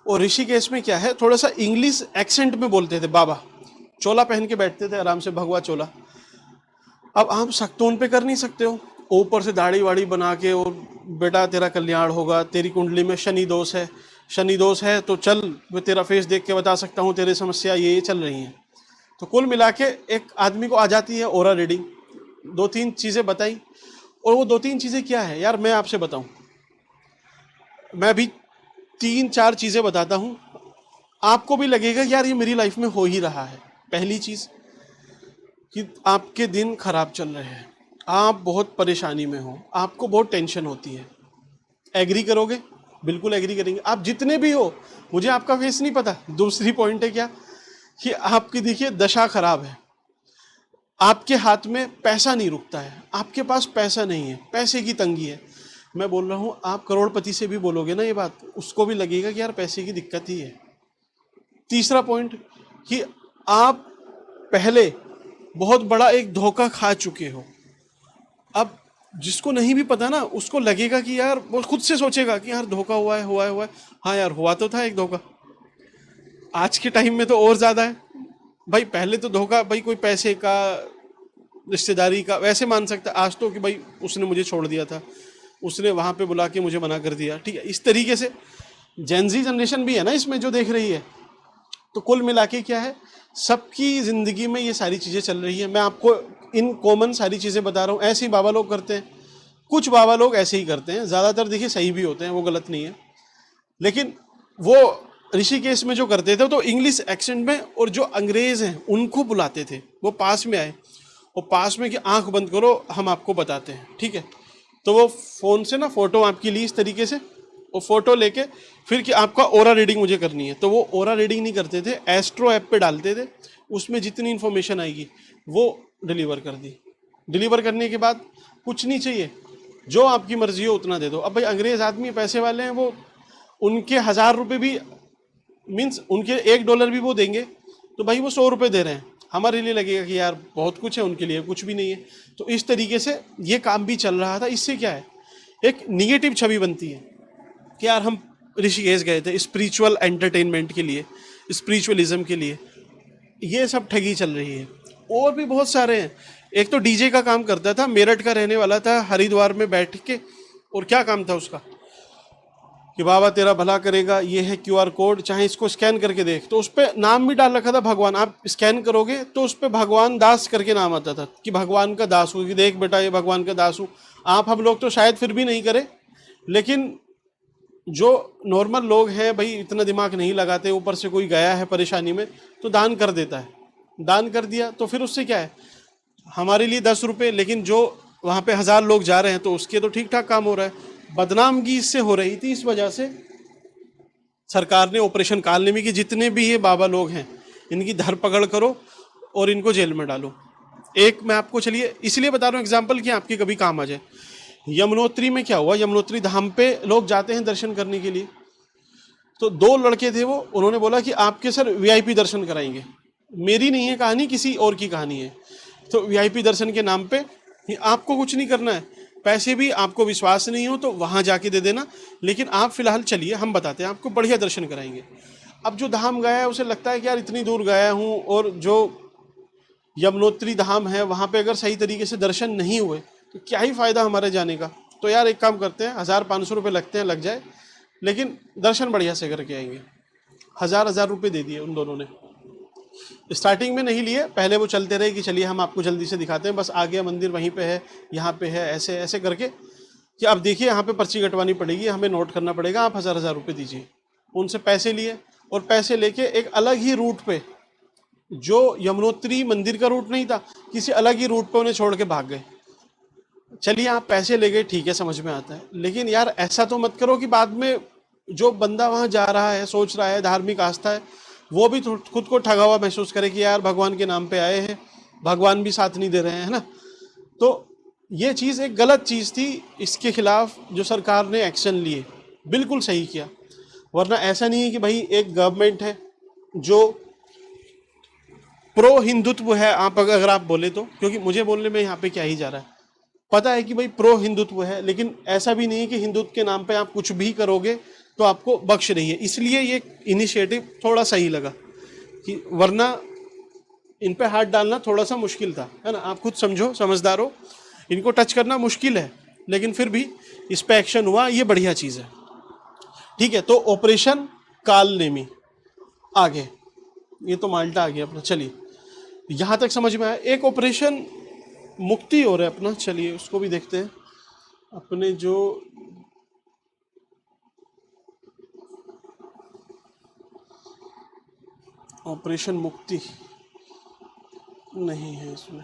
और ऋषिकेश में क्या है, थोड़ा सा इंग्लिश एक्सेंट में बोलते थे। बाबा चोला पहन के बैठते थे आराम से, भगवा चोला। अब आप शक तो उन पे कर नहीं सकते हो, ऊपर से दाढ़ी वाड़ी बना के, और बेटा तेरा कल्याण होगा, तेरी कुंडली में शनि दोष है, शनि दोष है तो चल मैं तेरा फेस देख के बता सकता हूँ तेरी समस्या ये चल रही हैं। तो कुल मिला के एक आदमी को आ जाती है ओरा रीडिंग, 2-3 चीज़ें बताई, और वो 2-3 चीज़ें क्या है यार, मैं आपसे बताऊँ, मैं अभी 3-4 चीज़ें बताता हूँ, आपको भी लगेगा यार ये मेरी लाइफ में हो ही रहा है। पहली चीज़ कि आपके दिन खराब चल रहे हैं, आप बहुत परेशानी में हो, आपको बहुत टेंशन होती है। एग्री करोगे? बिल्कुल एग्री करेंगे, आप जितने भी हो, मुझे आपका फेस नहीं पता। दूसरी पॉइंट है क्या, कि आपकी देखिए दशा खराब है, आपके हाथ में पैसा नहीं रुकता है, आपके पास पैसा नहीं है, पैसे की तंगी है। मैं बोल रहा हूँ, आप करोड़पति से भी बोलोगे ना ये बात, उसको भी लगेगा कि यार पैसे की दिक्कत ही है। तीसरा पॉइंट कि आप पहले बहुत बड़ा एक धोखा खा चुके हो। अब जिसको नहीं भी पता ना, उसको लगेगा कि यार, वो खुद से सोचेगा कि यार धोखा हुआ है, हुआ है, हुआ है। हाँ यार, हुआ तो था एक धोखा। आज के टाइम में तो और ज्यादा है भाई। पहले तो धोखा भाई कोई पैसे का, रिश्तेदारी का वैसे मान सकता, आज तो कि भाई उसने मुझे छोड़ दिया था, उसने वहां पे बुला के मुझे मना कर दिया, ठीक है, इस तरीके से। जेनजी जनरेशन भी है ना इसमें जो देख रही है। तो कुल मिला के क्या है, सबकी जिंदगी में ये सारी चीजें चल रही है। मैं आपको इन कॉमन सारी चीजें बता रहा हूँ। ऐसे ही बाबा लोग करते हैं, कुछ बाबा लोग ऐसे ही करते हैं, ज्यादातर देखिए सही भी होते हैं, वो गलत नहीं है। लेकिन वो ऋषिकेश में जो करते थे तो इंग्लिश एक्सेंट में, और जो अंग्रेज हैं उनको बुलाते थे, वो पास में आए और पास में कि आंख बंद करो, हम आपको बताते हैं, ठीक है। तो वो फोन से ना फोटो आपकी ली इस तरीके से, वो फोटो लेके फिर कि आपका ओरा रीडिंग मुझे करनी है, तो वो ओरा रीडिंग नहीं करते थे, एस्ट्रो ऐप पे डालते थे, उसमें जितनी इन्फॉर्मेशन आएगी वो डिलीवर कर दी। डिलीवर करने के बाद कुछ नहीं चाहिए, जो आपकी मर्जी हो उतना दे दो। अब भाई अंग्रेज आदमी पैसे वाले हैं, वो उनके 1,000 रुपये भी, मीन्स उनके $1 भी वो देंगे, तो भाई वो 100 रुपये दे रहे हैं, हमारे लिए लगेगा कि यार बहुत कुछ है, उनके लिए कुछ भी नहीं है। तो इस तरीके से ये काम भी चल रहा था। इससे क्या है, एक निगेटिव छवि बनती है कि यार हम ऋषिकेश गए थे स्पिरिचुअल एंटरटेनमेंट के लिए, स्पिरिचुअलिज्म के लिए। ये सब ठगी चल रही है। और भी बहुत सारे हैं। एक तो डीजे का काम करता था, मेरठ का रहने वाला था, हरिद्वार में बैठ के, और क्या काम था उसका कि बाबा तेरा भला करेगा, ये है क्यूआर कोड, चाहे इसको स्कैन करके देख। तो उस पर नाम भी डाल रखा था भगवान, आप स्कैन करोगे तो उस पर भगवान दास करके नाम आता था कि भगवान का दास हूँ, कि देख बेटा ये भगवान का दास हूँ। आप हम लोग तो शायद फिर भी नहीं करें, लेकिन जो नॉर्मल लोग हैं भाई इतना दिमाग नहीं लगाते, ऊपर से कोई गया है परेशानी में तो दान कर देता है। दान कर दिया तो फिर उससे क्या है, हमारे लिए 10 रुपये, लेकिन जो वहाँ पे 1,000 लोग जा रहे हैं तो उसके तो ठीक ठाक काम हो रहा है। बदनामगी इससे हो रही थी, इस वजह से सरकार ने ऑपरेशन कालनेमी की, जितने भी ये बाबा लोग हैं इनकी धरपकड़ करो और इनको जेल में डालो। एक मैं आपको, चलिए इसलिए बता रहा हूँ एग्जाम्पल कि आपके कभी काम आ जाए। यमुनोत्री में क्या हुआ, यमुनोत्री धाम पे लोग जाते हैं दर्शन करने के लिए। तो 2 लड़के थे वो, उन्होंने बोला कि आपके सर वीआईपी दर्शन कराएंगे। मेरी नहीं है कहानी, किसी और की कहानी है। तो वीआईपी दर्शन के नाम पे आपको कुछ नहीं करना है, पैसे भी आपको विश्वास नहीं हो तो वहां जाके दे देना, लेकिन आप फिलहाल चलिए, हम बताते हैं आपको, बढ़िया दर्शन कराएंगे। अब जो धाम गया है उसे लगता है कि यार इतनी दूर गया हूँ, और जो यमुनोत्री धाम है वहां पे अगर सही तरीके से दर्शन नहीं हुए तो क्या ही फायदा हमारे जाने का। तो यार एक काम करते हैं, 1,000-500 रुपये लगते हैं, लग जाए, लेकिन दर्शन बढ़िया से करके आएंगे। 1,000-1,000 रुपये दे दिए उन दोनों ने। स्टार्टिंग में नहीं लिए, पहले वो चलते रहे कि चलिए हम आपको जल्दी से दिखाते हैं, बस आ गया मंदिर वहीं पे है, यहाँ पे है, ऐसे ऐसे करके कि अब देखिए यहाँ पे पर्ची कटवानी पड़ेगी, हमें नोट करना पड़ेगा, आप 1,000-1,000 रुपये दीजिए। उनसे पैसे लिए, और पैसे लेके एक अलग ही रूट पे, जो यमुनोत्री मंदिर का रूट नहीं था, किसी अलग ही रूट पे उन्हें छोड़ के भाग गए। चलिए आप पैसे ले गए, ठीक है, समझ में आता है, लेकिन यार ऐसा तो मत करो कि बाद में जो बंदा वहां जा रहा है, सोच रहा है, धार्मिक आस्था है, वो भी खुद को ठगा हुआ महसूस करे कि यार भगवान के नाम पे आए हैं, भगवान भी साथ नहीं दे रहे हैं, है ना। तो ये चीज़ एक गलत चीज़ थी, इसके खिलाफ जो सरकार ने एक्शन लिए बिल्कुल सही किया। वरना ऐसा नहीं है कि भाई एक गवर्नमेंट है जो प्रो हिंदुत्व है, आप अगर आप बोले तो, क्योंकि मुझे बोलने में यहाँ पे क्या ही जा रहा है, पता है कि भाई प्रो हिंदुत्व है, लेकिन ऐसा भी नहीं है कि हिंदुत्व के नाम पे आप कुछ भी करोगे तो आपको बख्श रही है। इसलिए ये इनिशिएटिव थोड़ा सही लगा, कि वरना इन पे हाथ डालना थोड़ा सा मुश्किल था, है ना। आप खुद समझो, समझदार हो, इनको टच करना मुश्किल है, लेकिन फिर भी इस पे एक्शन हुआ, ये बढ़िया चीज़ है। ठीक है, तो ऑपरेशन काल नेमी आगे, ये तो माल्टा आ गया अपना। चलिए यहाँ तक समझ में आया। एक ऑपरेशन मुक्ति हो रहा है अपना, चलिए उसको भी देखते हैं। अपने जो ऑपरेशन मुक्ति नहीं है इसमें,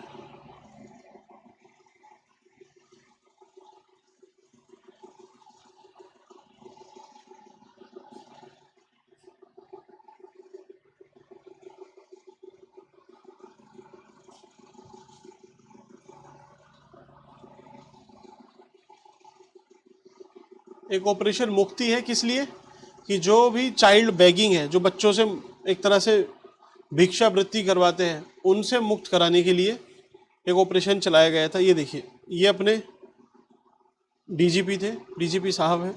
एक ऑपरेशन मुक्ति है, किस लिए? कि जो भी चाइल्ड बैगिंग है, जो बच्चों से एक तरह से भिक्षावृत्ति करवाते हैं, उनसे मुक्त कराने के लिए एक ऑपरेशन चलाया गया था। ये देखिए, ये अपने डीजीपी थे, डीजीपी साहब हैं,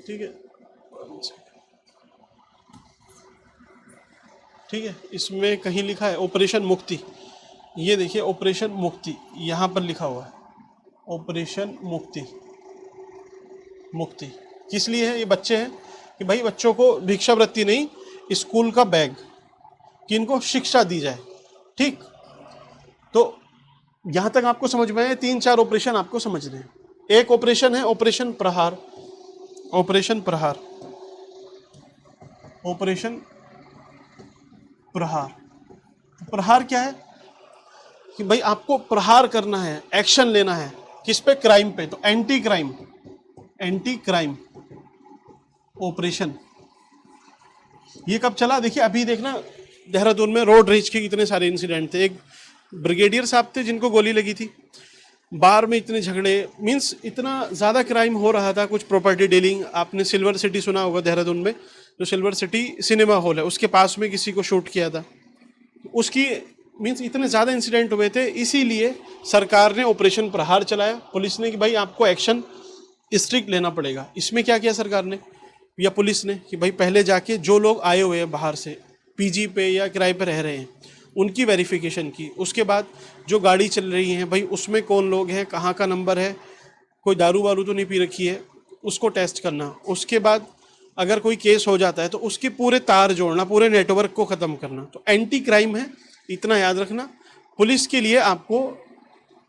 ठीक है, ठीक है। इसमें कहीं लिखा है ऑपरेशन मुक्ति, ये देखिए ऑपरेशन मुक्ति यहाँ पर लिखा हुआ है, ऑपरेशन मुक्ति। मुक्ति किस लिए है? ये बच्चे हैं कि भाई बच्चों को भिक्षावृत्ति नहीं, स्कूल का बैग, कि इनको शिक्षा दी जाए, ठीक। तो यहाँ तक आपको समझ में आए? 3-4 ऑपरेशन आपको समझने हैं। एक ऑपरेशन है ऑपरेशन प्रहार, ऑपरेशन प्रहार, ऑपरेशन प्रहार। प्रहार क्या है? कि भाई आपको प्रहार करना है, एक्शन लेना है, किस पे? क्राइम पे। तो anti crime, anti crime operation. ये कब चला? देखिए अभी देखना, देहरादून में रोड रेज के कितने सारे इंसिडेंट थे। एक ब्रिगेडियर साहब थे जिनको गोली लगी थी, बार में इतने झगड़े, मींस इतना ज़्यादा क्राइम हो रहा था। कुछ प्रॉपर्टी डीलिंग, आपने सिल्वर सिटी सुना होगा देहरादून में, जो सिल्वर सिटी सिनेमा हॉल है उसके पास में किसी को शूट किया था, उसकी मींस इतने ज़्यादा इंसिडेंट हुए थे। इसीलिए सरकार ने ऑपरेशन प्रहार चलाया, पुलिस ने, कि भाई आपको एक्शन स्ट्रिक्ट लेना पड़ेगा। इसमें क्या किया सरकार ने या पुलिस ने? कि भाई पहले जाके जो लोग आए हुए हैं बाहर से, पीजी पे या किराए पे रह रहे हैं, उनकी वेरिफिकेशन की। उसके बाद जो गाड़ी चल रही है भाई उसमें कौन लोग हैं, कहाँ का नंबर है, कोई दारू वारू तो नहीं पी रखी है, उसको टेस्ट करना। उसके बाद अगर कोई केस हो जाता है तो उसके पूरे तार जोड़ना, पूरे नेटवर्क को ख़त्म करना। तो एंटी क्राइम है, इतना याद रखना। पुलिस के लिए आपको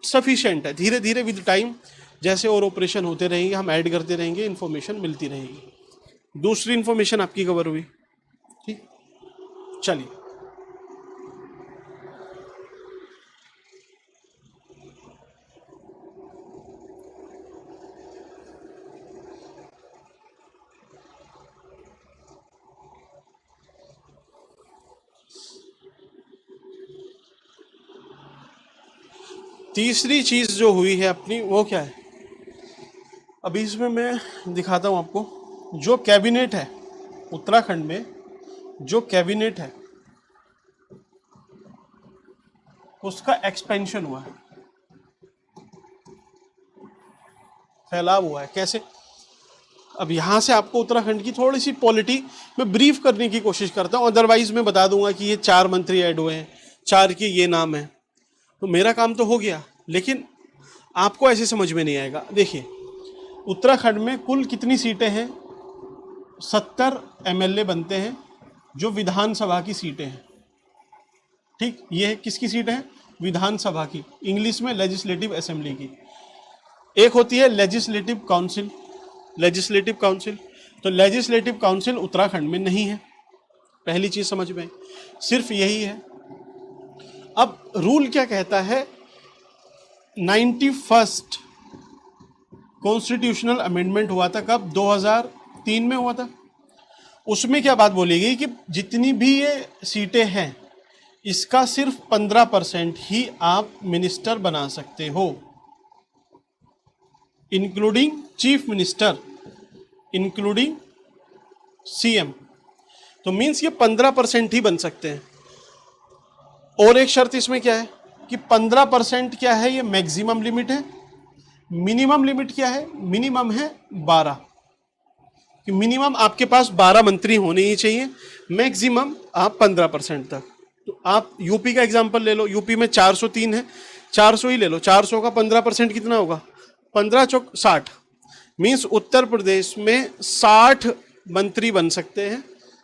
सफिशिएंट है। धीरे धीरे विद टाइम जैसे और ऑपरेशन होते रहेंगे, हम ऐड करते रहेंगे, इन्फॉर्मेशन मिलती रहेगी। दूसरी इन्फॉर्मेशन आपकी कवर हुई, ठीक। चलिए, तीसरी चीज जो हुई है अपनी, वो क्या है? अभी इसमें मैं दिखाता हूं आपको। जो कैबिनेट है उत्तराखंड में, जो कैबिनेट है उसका एक्सपेंशन हुआ है, फैलाव हुआ है। कैसे? अब यहाँ से आपको उत्तराखंड की थोड़ी सी पॉलिटी में ब्रीफ करने की कोशिश करता हूँ, अदरवाइज मैं बता दूंगा कि ये 4 मंत्री ऐड हुए हैं, 4 के ये नाम है, तो मेरा काम तो हो गया। लेकिन आपको ऐसे समझ में नहीं आएगा। देखिए, उत्तराखंड में कुल कितनी सीटें हैं? 70 एमएलए बनते हैं, जो विधानसभा की सीटें हैं, ठीक। ये किसकी सीट है? विधानसभा की, इंग्लिश में लेजिस्लेटिव असेंबली की। एक होती है लेजिस्लेटिव काउंसिल, लेजिस्लेटिव काउंसिल। तो लेजिस्लेटिव काउंसिल उत्तराखंड में नहीं है, पहली चीज समझ में, सिर्फ यही है। अब रूल क्या कहता है? 91st कॉन्स्टिट्यूशनल अमेंडमेंट हुआ था, कब? 2003 में हुआ था। उसमें क्या बात बोली गई कि जितनी भी ये सीटें हैं, इसका सिर्फ 15% ही आप मिनिस्टर बना सकते हो, including chief minister, including CM. तो मीन्स ये 15% ही बन सकते हैं। और एक शर्त इसमें क्या है कि 15% क्या है? ये मैक्सिमम लिमिट है। मिनिमम लिमिट क्या है? मिनिमम है 12, कि मिनिमम आपके पास 12 मंत्री होने ही चाहिए, मैक्सिमम आप 15% तक। तो आप यूपी का एग्जांपल ले लो, यूपी में 403 है, 400 ही ले लो। 400 का 15% कितना होगा? 15 चौक 60, मीन्स उत्तर प्रदेश में 60 मंत्री बन सकते हैं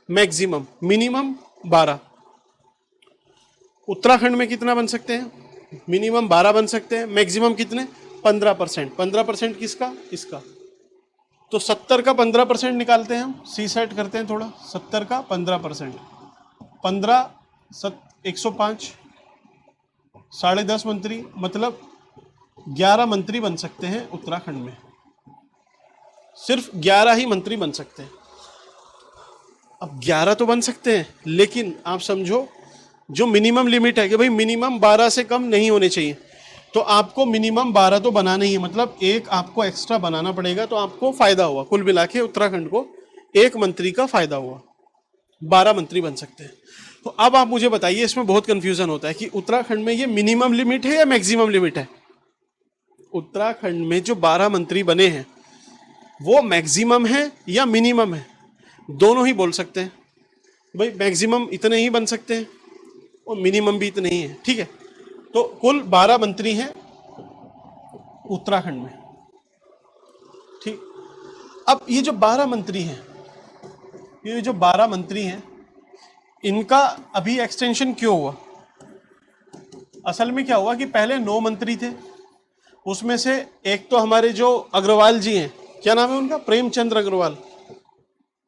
मैक्सिमम, मिनिमम 12। उत्तराखंड में कितना बन सकते हैं? मिनिमम 12 बन सकते हैं, मैक्सिमम कितने? 15%। 15% किसका? इसका। तो 70 का 15% निकालते हैं हम, सी सेट करते हैं थोड़ा। 70 का 15%, 15 105, 10.5 मंत्री, मतलब 11 मंत्री बन सकते हैं उत्तराखंड में, सिर्फ 11 ही मंत्री बन सकते हैं। अब 11 तो बन सकते हैं, लेकिन आप समझो जो मिनिमम लिमिट है कि भाई मिनिमम 12 से कम नहीं होने चाहिए। तो आपको मिनिमम 12 तो बनाना ही है, मतलब एक आपको एक्स्ट्रा बनाना पड़ेगा, तो आपको फायदा हुआ, कुल मिला के उत्तराखंड को एक मंत्री का फायदा हुआ, 12 मंत्री बन सकते हैं। तो अब आप मुझे बताइए, इसमें बहुत कंफ्यूजन होता है कि उत्तराखंड में ये मिनिमम लिमिट है या मैक्सिमम लिमिट है। उत्तराखंड में जो 12 मंत्री बने हैं वो मैक्सिमम है या मिनिमम है, दोनों ही बोल सकते हैं। भाई मैक्सिमम इतने ही बन सकते हैं और मिनिमम भी इतने ही है, ठीक है। तो कुल 12 मंत्री हैं उत्तराखंड में, ठीक। अब ये जो 12 मंत्री हैं, ये जो 12 मंत्री हैं, इनका अभी एक्सटेंशन क्यों हुआ। असल में क्या हुआ कि पहले 9 मंत्री थे, उसमें से एक तो हमारे जो अग्रवाल जी हैं, क्या नाम है उनका, प्रेमचंद्र अग्रवाल,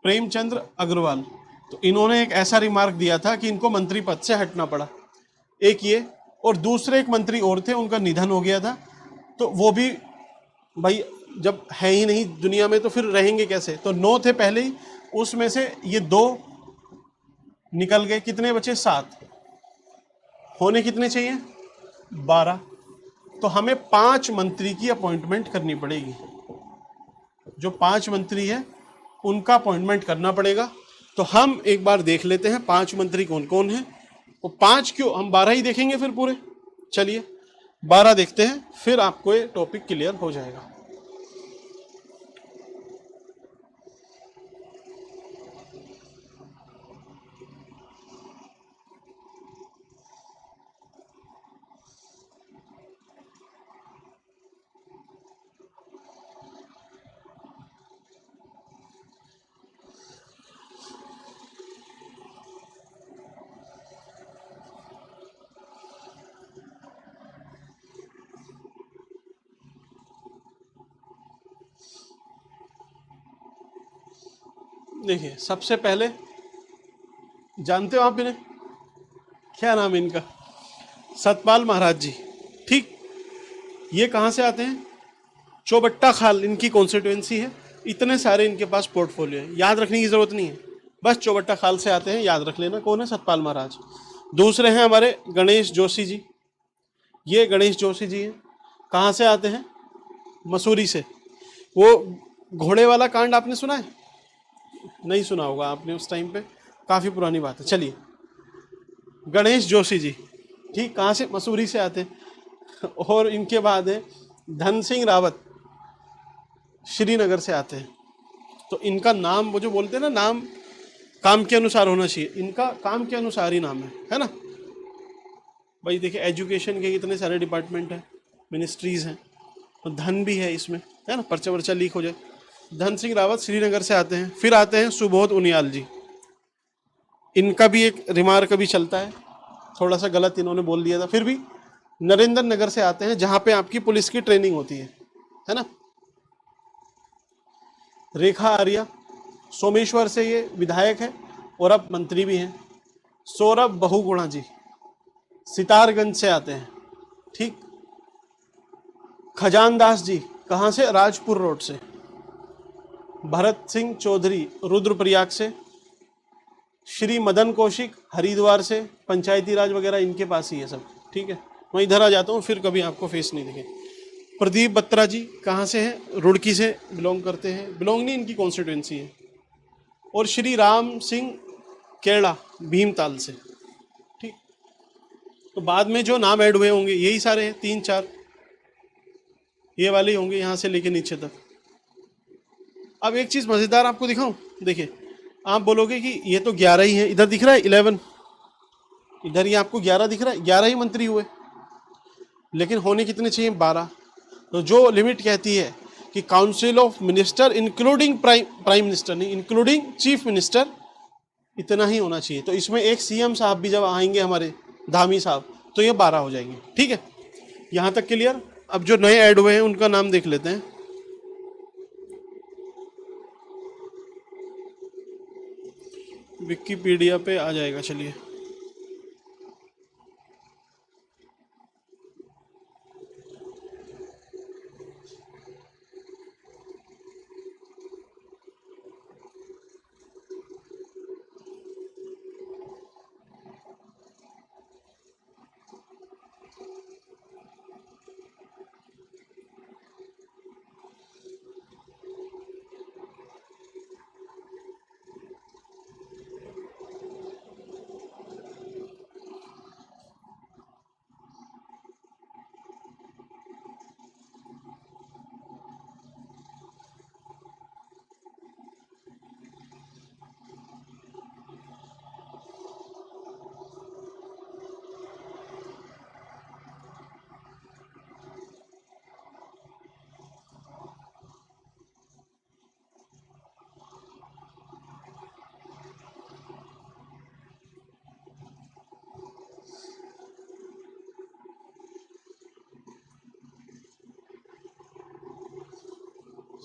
प्रेमचंद्र अग्रवाल। तो इन्होंने एक ऐसा रिमार्क दिया था कि इनको मंत्री पद से हटना पड़ा, एक ये, और दूसरे एक मंत्री और थे, उनका निधन हो गया था, तो वो भी भाई जब है ही नहीं दुनिया में तो फिर रहेंगे कैसे। तो 9 थे पहले ही, उसमें से ये 2 निकल गए, कितने बचे, 7, होने कितने चाहिए, 12। तो हमें 5 मंत्री की अपॉइंटमेंट करनी पड़ेगी, जो 5 मंत्री है उनका अपॉइंटमेंट करना पड़ेगा। तो हम एक बार देख लेते हैं 5 मंत्री कौन कौन है, और 5 क्यों, हम 12 ही देखेंगे फिर पूरे। चलिए 12 देखते हैं, फिर आपको ये टॉपिक क्लियर हो जाएगा। देखिए सबसे पहले, जानते हो आप इन्हें, क्या नाम है इनका, सतपाल महाराज जी, ठीक। ये कहाँ से आते हैं, चौबट्टा खाल इनकी कॉन्स्टिट्यूएंसी है। इतने सारे इनके पास पोर्टफोलियो है, याद रखने की जरूरत नहीं है, बस चौबट्टा खाल से आते हैं, याद रख लेना कौन है, सतपाल महाराज। दूसरे हैं हमारे गणेश जोशी जी, ये गणेश जोशी जी हैं, कहाँ से आते हैं, मसूरी से। वो घोड़े वाला कांड आपने सुना है, नहीं सुना होगा आपने उस टाइम पे, काफ़ी पुरानी बात है। चलिए गणेश जोशी जी, ठीक, कहाँ से, मसूरी से आते हैं। और इनके बाद है धन सिंह रावत, श्रीनगर से आते हैं। तो इनका नाम, वो जो बोलते हैं ना नाम काम के अनुसार होना चाहिए, इनका काम के अनुसार ही नाम है ना। भाई देखिए एजुकेशन के कितने सारे डिपार्टमेंट हैं, मिनिस्ट्रीज हैं, तो धन भी है इसमें, है ना, पर्चा वर्चा लीक हो जाए। धन सिंह रावत श्रीनगर से आते हैं। फिर आते हैं सुबोध उनियाल जी, इनका भी एक रिमार्क अभी चलता है, थोड़ा सा गलत इन्होंने बोल दिया था, फिर भी नरेंद्र नगर से आते हैं, जहाँ पे आपकी पुलिस की ट्रेनिंग होती है ना। रेखा आर्या सोमेश्वर से, ये विधायक है और अब मंत्री भी हैं। सौरभ बहुगुणा जी सितारगंज से आते हैं, ठीक। खजानदास जी कहाँ से, राजपुर रोड से। भरत सिंह चौधरी रुद्रप्रयाग से। श्री मदन कौशिक हरिद्वार से, पंचायती राज वगैरह इनके पास ही है सब, ठीक है। मैं इधर आ जाता हूँ, फिर कभी आपको फेस नहीं दिखे। प्रदीप बत्रा जी कहाँ से हैं, रुड़की से बिलोंग करते हैं, बिलोंग नहीं, इनकी कॉन्स्टिट्यूएंसी है। और श्री राम सिंह केरला भीमताल से, ठीक। तो बाद में जो नाम ऐड हुए होंगे यही सारे हैं, 3 4 ये वाले ही होंगे, यहाँ से लेके नीचे तक। अब एक चीज़ मज़ेदार आपको दिखाऊं, देखिए आप बोलोगे कि ये तो 11 ही है, इधर दिख रहा है 11, इधर ये आपको 11 दिख रहा है, 11 ही मंत्री हुए, लेकिन होने कितने चाहिए, 12। तो जो लिमिट कहती है कि council of minister including prime minister, नहीं इंक्लूडिंग चीफ मिनिस्टर, इतना ही होना चाहिए। तो इसमें एक सीएम साहब भी जब आएंगे हमारे, धामी साहब, तो ये 12 हो जाएंगे, ठीक है। यहाँ तक क्लियर। अब जो नए ऐड हुए हैं उनका नाम देख लेते हैं। विकिपीडिया पे आ जाएगा, चलिए।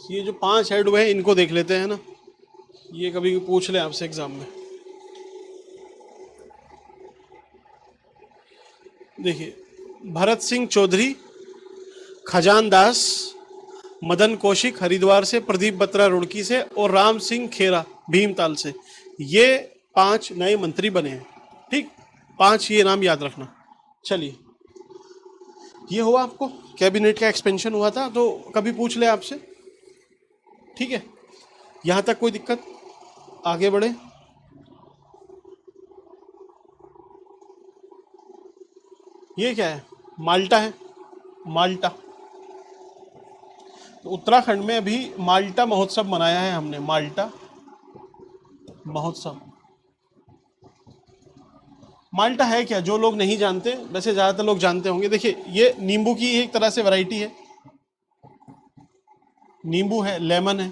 ये जो 5 हेड हुए हैं इनको देख लेते हैं ना, ये कभी पूछ ले आपसे एग्जाम में। देखिए, भरत सिंह चौधरी, खजान दास, मदन कौशिक हरिद्वार से, प्रदीप बत्रा रुड़की से और राम सिंह खेरा भीमताल से, ये 5 नए मंत्री बने हैं। ठीक, 5 ये नाम याद रखना। चलिए, ये हुआ आपको कैबिनेट का एक्सपेंशन हुआ था, तो कभी पूछ ले आपसे। ठीक है, यहां तक कोई दिक्कत? आगे बढ़े। ये क्या है? माल्टा है, माल्टा। तो उत्तराखंड में अभी माल्टा महोत्सव मनाया है हमने, माल्टा महोत्सव। माल्टा है क्या, जो लोग नहीं जानते, वैसे ज़्यादातर लोग जानते होंगे। देखिए, ये नींबू की एक तरह से वैरायटी है, नींबू है, लेमन है,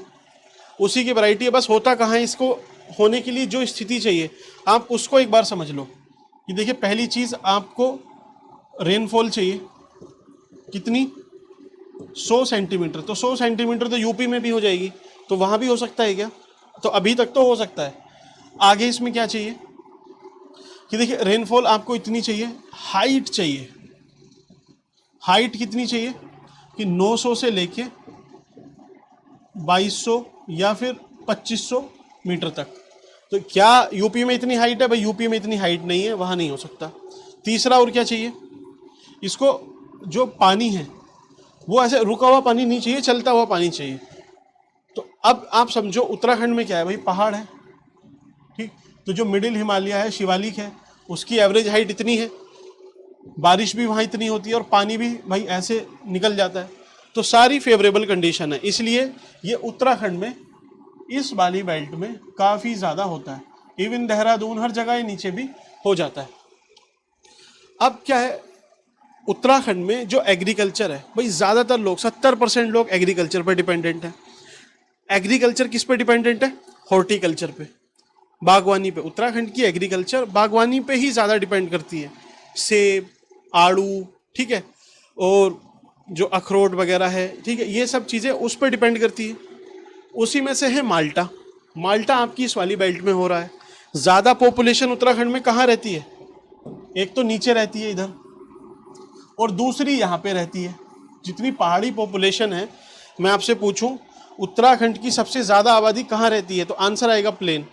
उसी की वैरायटी है। बस होता कहाँ है, इसको होने के लिए जो स्थिति चाहिए आप उसको एक बार समझ लो। कि देखिए, पहली चीज़ आपको रेनफॉल चाहिए, कितनी? 100 सेंटीमीटर। तो 100 सेंटीमीटर तो यूपी में भी हो जाएगी, तो वहाँ भी हो सकता है क्या? तो अभी तक तो हो सकता है। आगे इसमें क्या चाहिए कि देखिए, रेनफॉल आपको इतनी चाहिए, हाइट चाहिए। हाइट कितनी चाहिए कि 900 से लेके 2200 या फिर 2500 मीटर तक। तो क्या यूपी में इतनी हाइट है? भाई यूपी में इतनी हाइट नहीं है, वहाँ नहीं हो सकता। तीसरा और क्या चाहिए इसको, जो पानी है वो ऐसे रुका हुआ पानी नहीं चाहिए, चलता हुआ पानी चाहिए। तो अब आप समझो उत्तराखंड में क्या है भाई, पहाड़ है। ठीक, तो जो मिडिल हिमालय है, शिवालिक है, उसकी एवरेज हाइट इतनी है, बारिश भी वहाँ इतनी होती है और पानी भी भाई ऐसे निकल जाता है। तो सारी फेवरेबल कंडीशन है, इसलिए ये उत्तराखंड में इस वाली बेल्ट में काफ़ी ज़्यादा होता है। इवन देहरादून, हर जगह नीचे भी हो जाता है। अब क्या है, उत्तराखंड में जो एग्रीकल्चर है भाई, ज़्यादातर लोग 70% लोग एग्रीकल्चर पर डिपेंडेंट है। एग्रीकल्चर किस पे डिपेंडेंट है? हॉर्टिकल्चर पे, बागवानी पे। उत्तराखंड की एग्रीकल्चर बागवानी पे ही ज़्यादा डिपेंड करती है। सेब, आड़ू, ठीक है, और जो अखरोट वगैरह है, ठीक है, ये सब चीज़ें उस पर डिपेंड करती है। उसी में से है माल्टा। माल्टा आपकी इस वाली बेल्ट में हो रहा है। ज़्यादा पॉपुलेशन उत्तराखंड में कहाँ रहती है? एक तो नीचे रहती है इधर, और दूसरी यहाँ पे रहती है। जितनी पहाड़ी पॉपुलेशन है, मैं आपसे पूछूं उत्तराखंड की सबसे ज़्यादा आबादी कहाँ रहती है, तो आंसर आएगा प्लेन।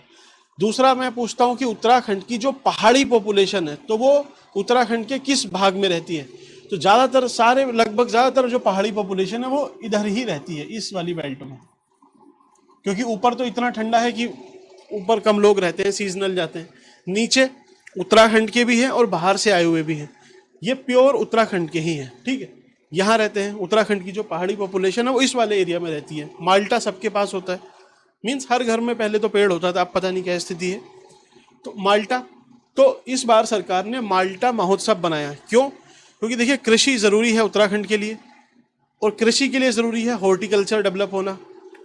दूसरा मैं पूछता हूँ कि उत्तराखंड की जो पहाड़ी पॉपुलेशन है, तो वो उत्तराखंड के किस भाग में रहती है? तो ज़्यादातर सारे, लगभग ज़्यादातर जो पहाड़ी पॉपुलेशन है वो इधर ही रहती है, इस वाली बेल्ट में। क्योंकि ऊपर तो इतना ठंडा है कि ऊपर कम लोग रहते हैं, सीजनल जाते हैं। नीचे उत्तराखंड के भी हैं और बाहर से आए हुए भी हैं। ये प्योर उत्तराखंड के ही हैं, ठीक है, यहाँ रहते हैं। उत्तराखंड की जो पहाड़ी पॉपुलेशन है वो इस वाले एरिया में रहती है। माल्टा सबके पास होता है, मीन्स हर घर में पहले तो पेड़ होता था, अब पता नहीं क्या स्थिति है। तो माल्टा, तो इस बार सरकार ने माल्टा महोत्सव बनाया। क्यों? क्योंकि देखिए, कृषि ज़रूरी है उत्तराखंड के लिए, और कृषि के लिए ज़रूरी है हॉर्टिकल्चर डेवलप होना।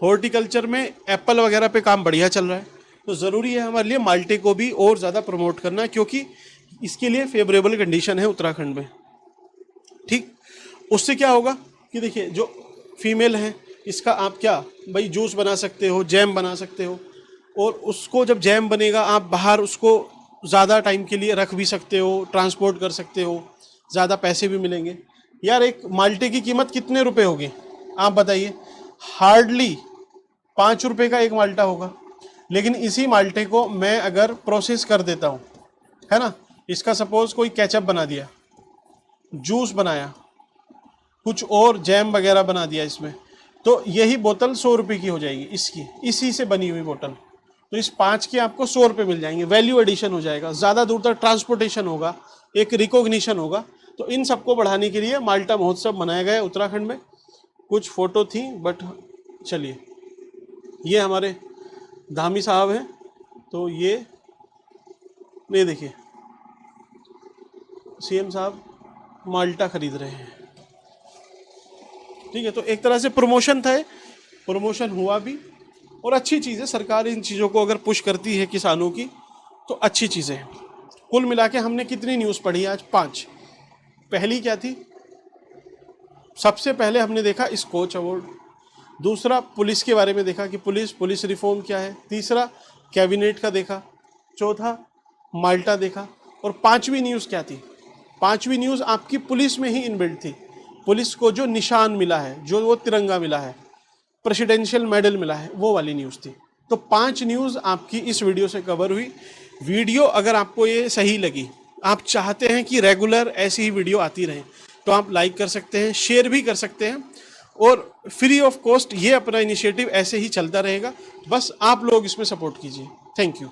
हॉर्टिकल्चर में एप्पल वगैरह पे काम बढ़िया चल रहा है, तो ज़रूरी है हमारे लिए माल्टे को भी और ज़्यादा प्रमोट करना, क्योंकि इसके लिए फेवरेबल कंडीशन है उत्तराखंड में। ठीक, उससे क्या होगा कि देखिए, जो फीमेल है, इसका आप क्या भाई जूस बना सकते हो, जैम बना सकते हो, और उसको जब जैम बनेगा आप बाहर उसको ज़्यादा टाइम के लिए रख भी सकते हो, ट्रांसपोर्ट कर सकते हो, ज़्यादा पैसे भी मिलेंगे। यार, एक माल्टे की कीमत कितने रुपए होगी आप बताइए? हार्डली 5 रुपए का एक माल्टा होगा। लेकिन इसी माल्टे को मैं अगर प्रोसेस कर देता हूँ, है ना, इसका सपोज कोई केचप बना दिया, जूस बनाया, कुछ और जैम वगैरह बना दिया इसमें, तो यही बोतल 100 रुपये की हो जाएगी, इसकी, इसी से बनी हुई बोतल। तो इस 5 के आपको 100 रुपये मिल जाएंगे, वैल्यू एडिशन हो जाएगा, ज़्यादा दूर तक ट्रांसपोर्टेशन होगा, एक रिकॉग्निशन होगा। तो इन सबको बढ़ाने के लिए माल्टा महोत्सव मनाया गया उत्तराखंड में। कुछ फ़ोटो थी, बट चलिए, ये हमारे धामी साहब हैं, तो ये देखिए, सीएम साहब माल्टा खरीद रहे हैं। ठीक है, तो एक तरह से प्रमोशन था, प्रमोशन हुआ भी, और अच्छी चीज़ है। सरकार इन चीज़ों को अगर पुश करती है किसानों की, तो अच्छी चीज़ें हैं। कुल मिला के हमने कितनी न्यूज़ पढ़ी आज? 5। पहली क्या थी? सबसे पहले हमने देखा स्कोच अवार्ड, दूसरा पुलिस के बारे में देखा कि पुलिस रिफॉर्म क्या है। तीसरा कैबिनेट का देखा। चौथा माल्टा देखा। और पांचवी न्यूज़ क्या थी? पांचवी न्यूज़ आपकी पुलिस में ही इनबिल्ट थी। पुलिस को जो निशान मिला है, जो वो तिरंगा मिला है, प्रेसिडेंशियल मेडल मिला है, वो वाली न्यूज़ थी। तो 5 न्यूज़ आपकी इस वीडियो से कवर हुई। वीडियो अगर आपको ये सही लगी, आप चाहते हैं कि रेगुलर ऐसी ही वीडियो आती रहे, तो आप लाइक कर सकते हैं, शेयर भी कर सकते हैं, और फ्री ऑफ कॉस्ट ये अपना इनिशिएटिव ऐसे ही चलता रहेगा। बस आप लोग इसमें सपोर्ट कीजिए। Thank you.